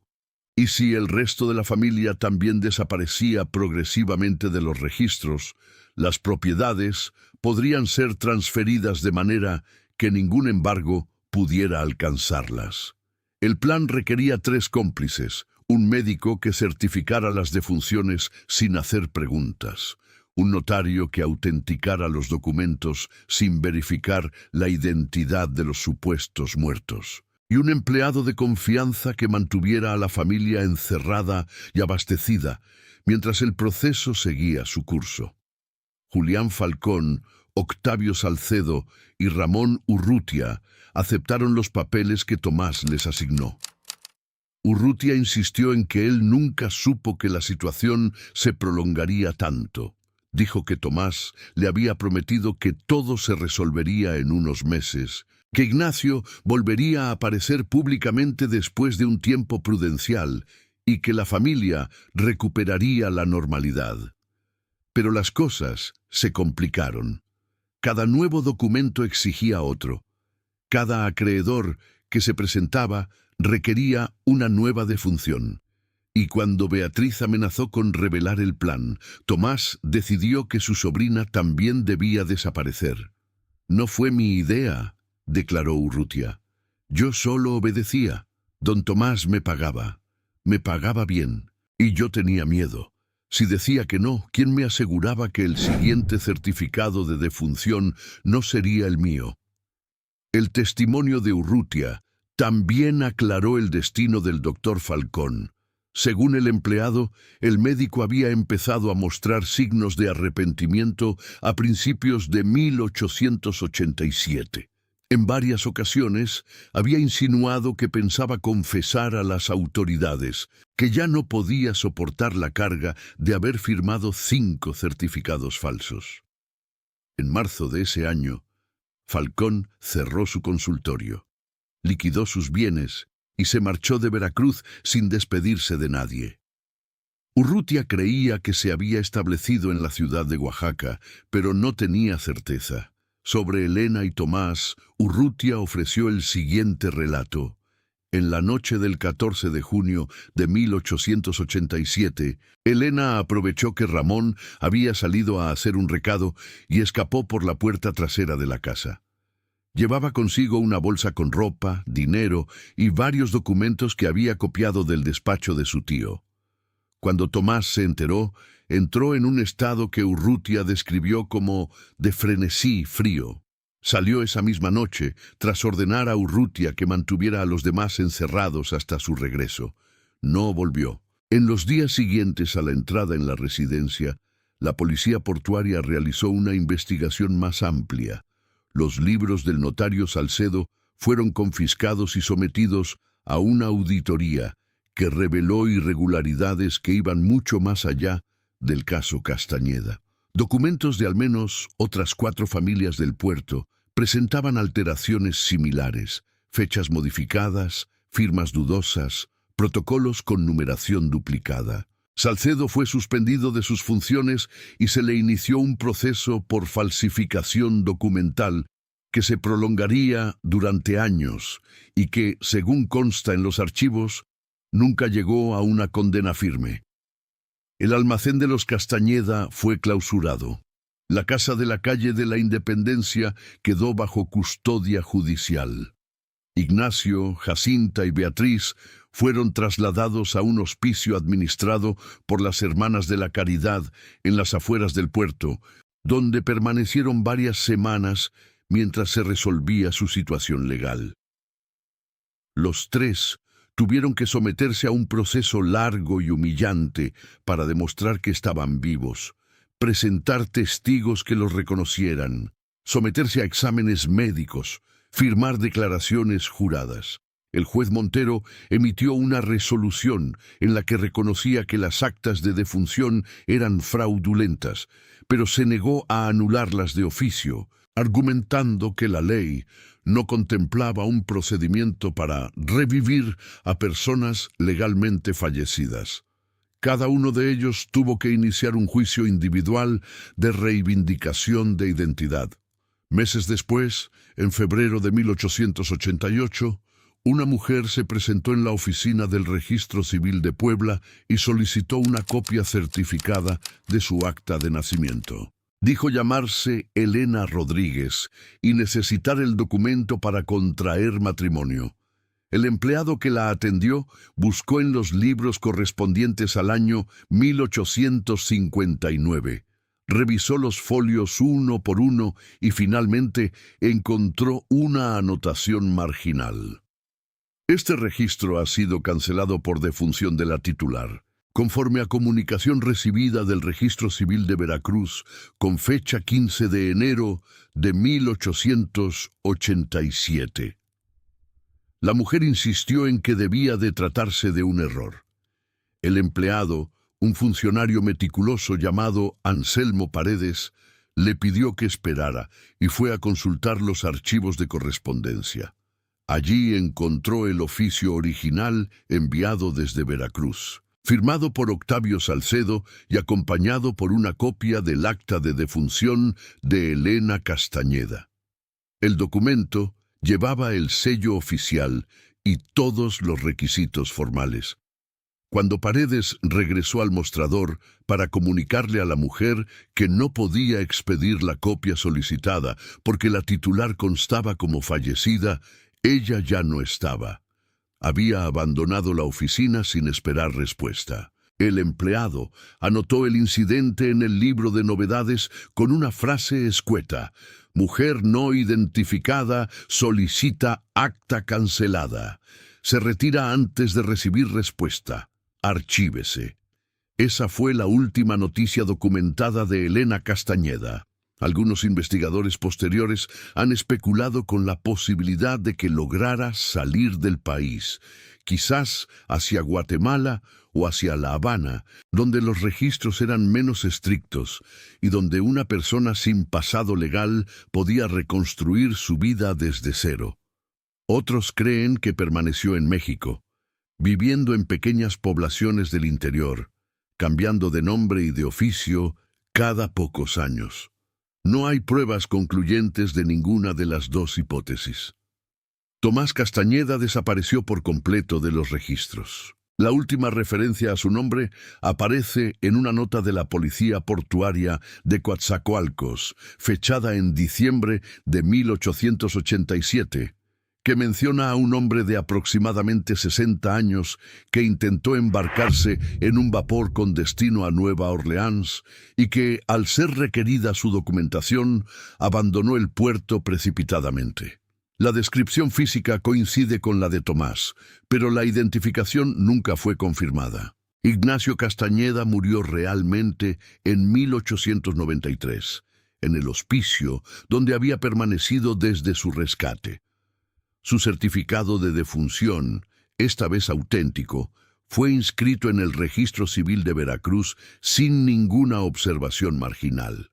Y si el resto de la familia también desaparecía progresivamente de los registros, las propiedades podrían ser transferidas de manera que ningún embargo pudiera alcanzarlas. El plan requería 3 cómplices, un médico que certificara las defunciones sin hacer preguntas, un notario que autenticara los documentos sin verificar la identidad de los supuestos muertos, y un empleado de confianza que mantuviera a la familia encerrada y abastecida mientras el proceso seguía su curso. Julián Falcón, Octavio Salcedo y Ramón Urrutia aceptaron los papeles que Tomás les asignó. Urrutia insistió en que él nunca supo que la situación se prolongaría tanto. Dijo que Tomás le había prometido que todo se resolvería en unos meses, que Ignacio volvería a aparecer públicamente después de un tiempo prudencial y que la familia recuperaría la normalidad. Pero las cosas se complicaron. Cada nuevo documento exigía otro. Cada acreedor que se presentaba requería una nueva defunción. Y cuando Beatriz amenazó con revelar el plan, Tomás decidió que su sobrina también debía desaparecer. «No fue mi idea», declaró Urrutia. «Yo solo obedecía. Don Tomás me pagaba bien, y yo tenía miedo. Si decía que no, ¿quién me aseguraba que el siguiente certificado de defunción no sería el mío?» El testimonio de Urrutia también aclaró el destino del doctor Falcón. Según el empleado, el médico había empezado a mostrar signos de arrepentimiento a principios de 1887. En varias ocasiones había insinuado que pensaba confesar a las autoridades que ya no podía soportar la carga de haber firmado 5 certificados falsos. En marzo de ese año, Falcón cerró su consultorio, liquidó sus bienes y se marchó de Veracruz sin despedirse de nadie. Urrutia creía que se había establecido en la ciudad de Oaxaca, pero no tenía certeza. Sobre Elena y Tomás, Urrutia ofreció el siguiente relato. En la noche del 14 de junio de 1887, Elena aprovechó que Ramón había salido a hacer un recado y escapó por la puerta trasera de la casa. Llevaba consigo una bolsa con ropa, dinero y varios documentos que había copiado del despacho de su tío. Cuando Tomás se enteró, entró en un estado que Urrutia describió como de frenesí frío. Salió esa misma noche, tras ordenar a Urrutia que mantuviera a los demás encerrados hasta su regreso. No volvió. En los días siguientes a la entrada en la residencia, La policía portuaria realizó una investigación más amplia. Los libros del notario Salcedo fueron confiscados y sometidos a una auditoría que reveló irregularidades que iban mucho más allá del caso Castañeda. Documentos de al menos otras 4 familias del puerto presentaban alteraciones similares, fechas modificadas, firmas dudosas, protocolos con numeración duplicada. Salcedo fue suspendido de sus funciones y se le inició un proceso por falsificación documental que se prolongaría durante años y que, según consta en los archivos, nunca llegó a una condena firme. El almacén de los Castañeda fue clausurado. La casa de la calle de la Independencia quedó bajo custodia judicial. Ignacio, Jacinta y Beatriz fueron trasladados a un hospicio administrado por las Hermanas de la Caridad en las afueras del puerto, donde permanecieron varias semanas mientras se resolvía su situación legal. Los 3 tuvieron que someterse a un proceso largo y humillante para demostrar que estaban vivos, presentar testigos que los reconocieran, someterse a exámenes médicos, firmar declaraciones juradas. El juez Montero emitió una resolución en la que reconocía que las actas de defunción eran fraudulentas, pero se negó a anularlas de oficio, argumentando que la ley no contemplaba un procedimiento para revivir a personas legalmente fallecidas. Cada uno de ellos tuvo que iniciar un juicio individual de reivindicación de identidad. Meses después, en febrero de 1888, una mujer se presentó en la oficina del Registro Civil de Puebla y solicitó una copia certificada de su acta de nacimiento. Dijo llamarse Elena Rodríguez y necesitar el documento para contraer matrimonio. El empleado que la atendió buscó en los libros correspondientes al año 1859. Revisó los folios uno por uno y finalmente encontró una anotación marginal. Este registro ha sido cancelado por defunción de la titular, conforme a comunicación recibida del Registro Civil de Veracruz con fecha 15 de enero de 1887. La mujer insistió en que debía de tratarse de un error. El empleado, un funcionario meticuloso llamado Anselmo Paredes, le pidió que esperara y fue a consultar los archivos de correspondencia. Allí encontró el oficio original enviado desde Veracruz, firmado por Octavio Salcedo y acompañado por una copia del acta de defunción de Elena Castañeda. El documento llevaba el sello oficial y todos los requisitos formales. Cuando Paredes regresó al mostrador para comunicarle a la mujer que no podía expedir la copia solicitada porque la titular constaba como fallecida, ella ya no estaba. Había abandonado la oficina sin esperar respuesta. El empleado anotó el incidente en el libro de novedades con una frase escueta: «Mujer no identificada solicita acta cancelada. Se retira antes de recibir respuesta. Archívese». Esa fue la última noticia documentada de Elena Castañeda. Algunos investigadores posteriores han especulado con la posibilidad de que lograra salir del país, quizás hacia Guatemala o hacia La Habana, donde los registros eran menos estrictos y donde una persona sin pasado legal podía reconstruir su vida desde cero. Otros creen que permaneció en México, viviendo en pequeñas poblaciones del interior, cambiando de nombre y de oficio cada pocos años. No hay pruebas concluyentes de ninguna de las dos hipótesis. Tomás Castañeda desapareció por completo de los registros. La última referencia a su nombre aparece en una nota de la Policía Portuaria de Coatzacoalcos, fechada en diciembre de 1887, que menciona a un hombre de aproximadamente 60 años que intentó embarcarse en un vapor con destino a Nueva Orleans y que, al ser requerida su documentación, abandonó el puerto precipitadamente. La descripción física coincide con la de Tomás, pero la identificación nunca fue confirmada. Ignacio Castañeda murió realmente en 1893, en el hospicio donde había permanecido desde su rescate. Su certificado de defunción, esta vez auténtico, fue inscrito en el Registro Civil de Veracruz sin ninguna observación marginal.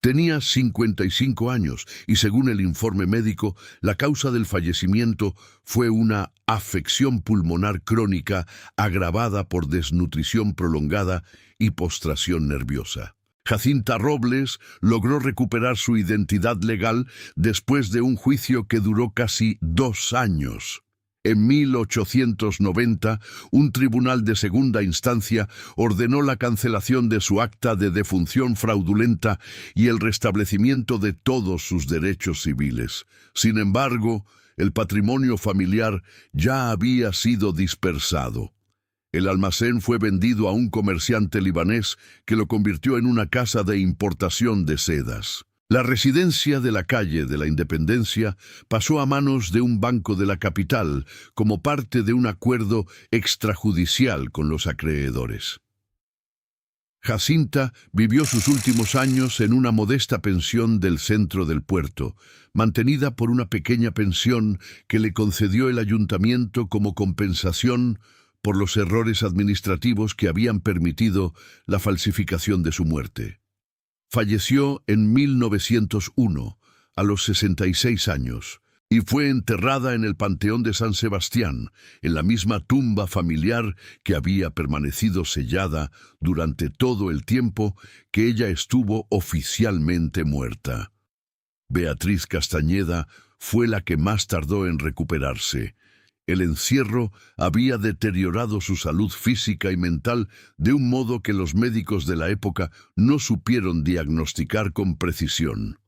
Tenía 55 años y, según el informe médico, la causa del fallecimiento fue una afección pulmonar crónica agravada por desnutrición prolongada y postración nerviosa. Jacinta Robles logró recuperar su identidad legal después de un juicio que duró casi 2 años. En 1890, un tribunal de segunda instancia ordenó la cancelación de su acta de defunción fraudulenta y el restablecimiento de todos sus derechos civiles. Sin embargo, el patrimonio familiar ya había sido dispersado. El almacén fue vendido a un comerciante libanés que lo convirtió en una casa de importación de sedas. La residencia de la calle de la Independencia pasó a manos de un banco de la capital como parte de un acuerdo extrajudicial con los acreedores. Jacinta vivió sus últimos años en una modesta pensión del centro del puerto, mantenida por una pequeña pensión que le concedió el ayuntamiento como compensación por los errores administrativos que habían permitido la falsificación de su muerte. Falleció en 1901, a los 66 años, y fue enterrada en el Panteón de San Sebastián, en la misma tumba familiar que había permanecido sellada durante todo el tiempo que ella estuvo oficialmente muerta. Beatriz Castañeda fue la que más tardó en recuperarse. El encierro había deteriorado su salud física y mental de un modo que los médicos de la época no supieron diagnosticar con precisión.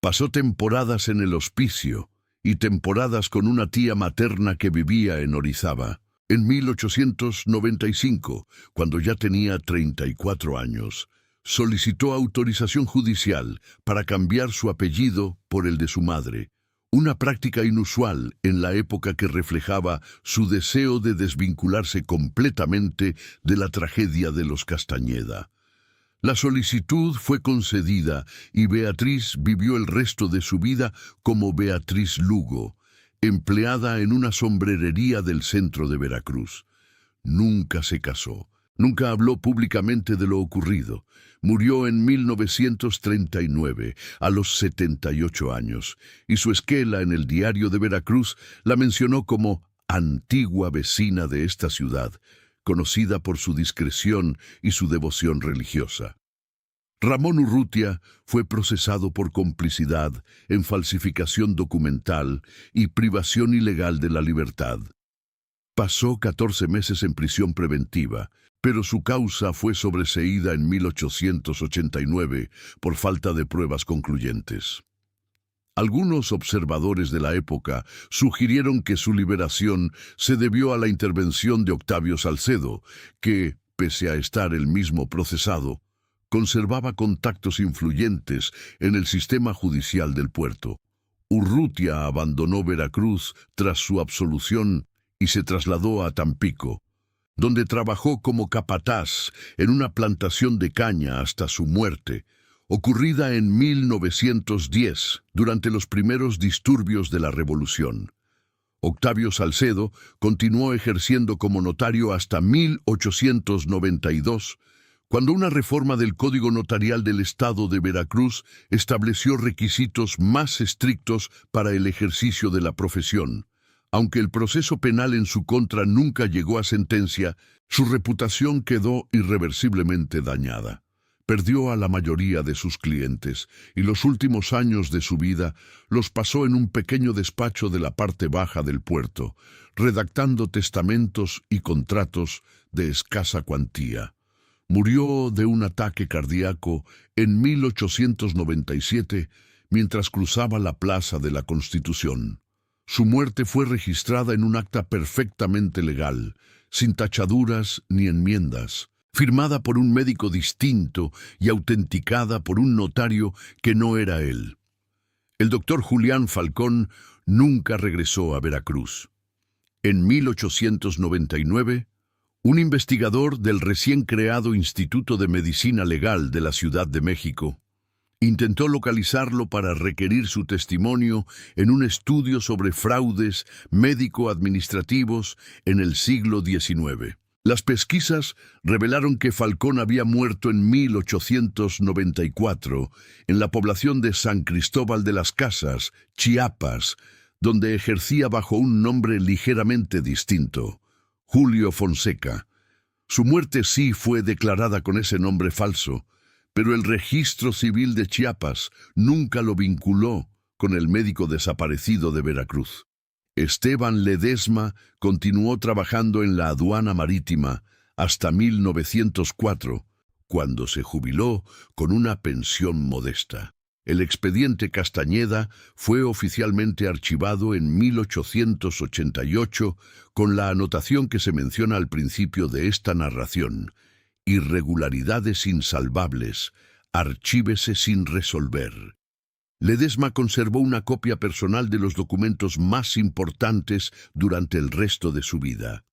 Pasó temporadas en el hospicio y temporadas con una tía materna que vivía en Orizaba. En 1895, cuando ya tenía 34 años, solicitó autorización judicial para cambiar su apellido por el de su madre. Una práctica inusual en la época que reflejaba su deseo de desvincularse completamente de la tragedia de los Castañeda. La solicitud fue concedida y Beatriz vivió el resto de su vida como Beatriz Lugo, empleada en una sombrerería del centro de Veracruz. Nunca se casó. Nunca habló públicamente de lo ocurrido. Murió en 1939, a los 78 años, y su esquela en el Diario de Veracruz la mencionó como antigua vecina de esta ciudad, conocida por su discreción y su devoción religiosa. Ramón Urrutia fue procesado por complicidad en falsificación documental y privación ilegal de la libertad. Pasó 14 meses en prisión preventiva, pero su causa fue sobreseída en 1889 por falta de pruebas concluyentes. Algunos observadores de la época sugirieron que su liberación se debió a la intervención de Octavio Salcedo, que, pese a estar él mismo procesado, conservaba contactos influyentes en el sistema judicial del puerto. Urrutia abandonó Veracruz tras su absolución y se trasladó a Tampico, donde trabajó como capataz en una plantación de caña hasta su muerte, ocurrida en 1910, durante los primeros disturbios de la Revolución. Octavio Salcedo continuó ejerciendo como notario hasta 1892, cuando una reforma del Código Notarial del Estado de Veracruz estableció requisitos más estrictos para el ejercicio de la profesión. Aunque el proceso penal en su contra nunca llegó a sentencia, su reputación quedó irreversiblemente dañada. Perdió a la mayoría de sus clientes y los últimos años de su vida los pasó en un pequeño despacho de la parte baja del puerto, redactando testamentos y contratos de escasa cuantía. Murió de un ataque cardíaco en 1897 mientras cruzaba la Plaza de la Constitución. Su muerte fue registrada en un acta perfectamente legal, sin tachaduras ni enmiendas, firmada por un médico distinto y autenticada por un notario que no era él. El doctor Julián Falcón nunca regresó a Veracruz. En 1899, Un investigador del recién creado Instituto de Medicina Legal de la Ciudad de México intentó localizarlo para requerir su testimonio en un estudio sobre fraudes médico-administrativos en el siglo XIX. Las pesquisas revelaron que Falcón había muerto en 1894 en la población de San Cristóbal de las Casas, Chiapas, donde ejercía bajo un nombre ligeramente distinto, Julio Fonseca. Su muerte sí fue declarada con ese nombre falso, pero el registro civil de Chiapas nunca lo vinculó con el médico desaparecido de Veracruz. Esteban Ledesma continuó trabajando en la aduana marítima hasta 1904, cuando se jubiló con una pensión modesta. El expediente Castañeda fue oficialmente archivado en 1888 con la anotación que se menciona al principio de esta narración: irregularidades insalvables, archívese sin resolver. Ledesma conservó una copia personal de los documentos más importantes durante el resto de su vida.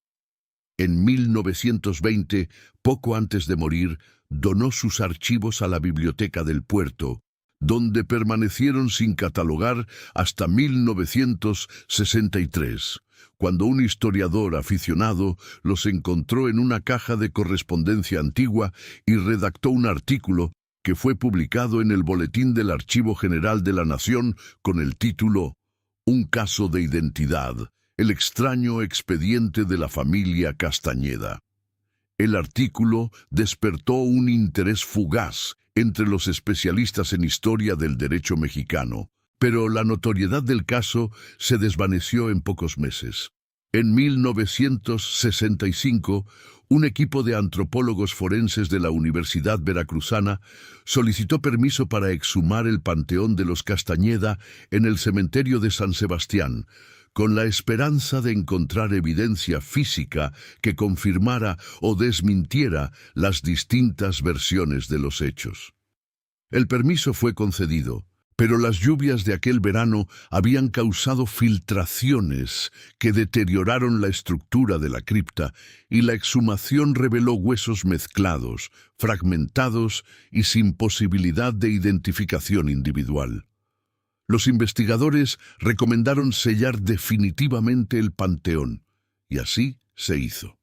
En 1920, poco antes de morir, donó sus archivos a la Biblioteca del Puerto, donde permanecieron sin catalogar hasta 1963, cuando un historiador aficionado los encontró en una caja de correspondencia antigua y redactó un artículo que fue publicado en el Boletín del Archivo General de la Nación con el título Un caso de identidad, el extraño expediente de la familia Castañeda. El artículo despertó un interés fugaz entre los especialistas en historia del derecho mexicano, pero la notoriedad del caso se desvaneció en pocos meses. En 1965, un equipo de antropólogos forenses de la Universidad Veracruzana solicitó permiso para exhumar el panteón de los Castañeda en el cementerio de San Sebastián, con la esperanza de encontrar evidencia física que confirmara o desmintiera las distintas versiones de los hechos. El permiso fue concedido, pero las lluvias de aquel verano habían causado filtraciones que deterioraron la estructura de la cripta, y la exhumación reveló huesos mezclados, fragmentados y sin posibilidad de identificación individual. Los investigadores recomendaron sellar definitivamente el panteón, y así se hizo.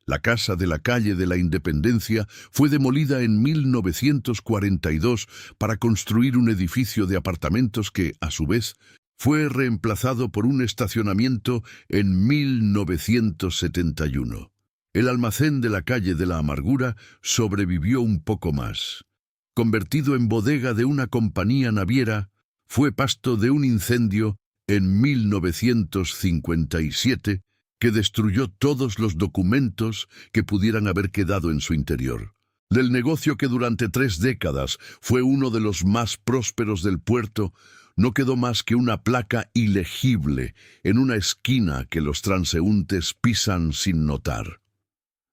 La casa de la calle de la Independencia fue demolida en 1942 para construir un edificio de apartamentos que, a su vez, fue reemplazado por un estacionamiento en 1971. El almacén de la calle de la Amargura sobrevivió un poco más. Convertido en bodega de una compañía naviera, fue pasto de un incendio en 1957 que destruyó todos los documentos que pudieran haber quedado en su interior. Del negocio que durante 3 décadas fue uno de los más prósperos del puerto, no quedó más que una placa ilegible en una esquina que los transeúntes pisan sin notar.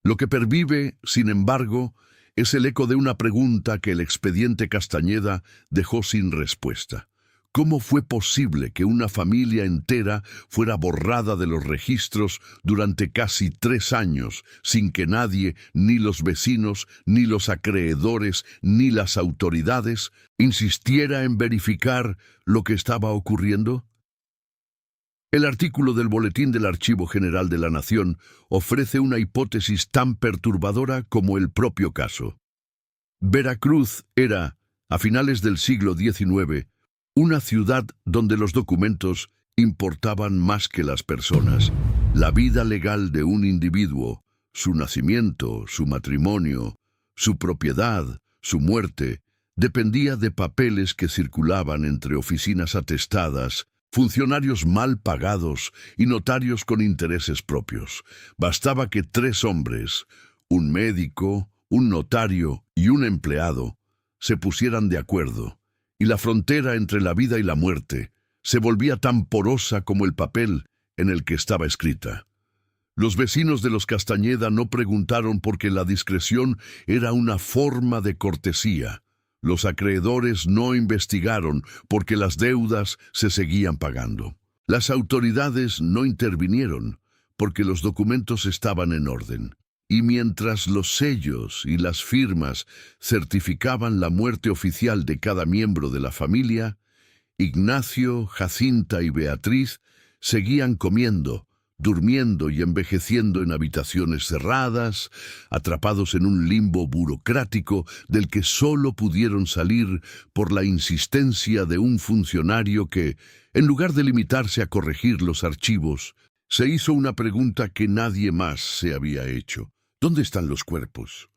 Lo que pervive, sin embargo, es el eco de una pregunta que el expediente Castañeda dejó sin respuesta. ¿Cómo fue posible que una familia entera fuera borrada de los registros durante casi 3 años, sin que nadie, ni los vecinos, ni los acreedores, ni las autoridades, insistiera en verificar lo que estaba ocurriendo? El artículo del Boletín del Archivo General de la Nación ofrece una hipótesis tan perturbadora como el propio caso. Veracruz era, a finales del siglo XIX, una ciudad donde los documentos importaban más que las personas. La vida legal de un individuo, su nacimiento, su matrimonio, su propiedad, su muerte, dependía de papeles que circulaban entre oficinas atestadas, funcionarios mal pagados y notarios con intereses propios. Bastaba que 3 hombres, un médico, un notario y un empleado, se pusieran de acuerdo, y la frontera entre la vida y la muerte se volvía tan porosa como el papel en el que estaba escrita. Los vecinos de los Castañeda no preguntaron porque la discreción era una forma de cortesía. Los acreedores no investigaron porque las deudas se seguían pagando. Las autoridades no intervinieron porque los documentos estaban en orden. Y mientras los sellos y las firmas certificaban la muerte oficial de cada miembro de la familia, Ignacio, Jacinta y Beatriz seguían comiendo, durmiendo y envejeciendo en habitaciones cerradas, atrapados en un limbo burocrático del que solo pudieron salir por la insistencia de un funcionario que, en lugar de limitarse a corregir los archivos, se hizo una pregunta que nadie más se había hecho. ¿Dónde están los cuerpos?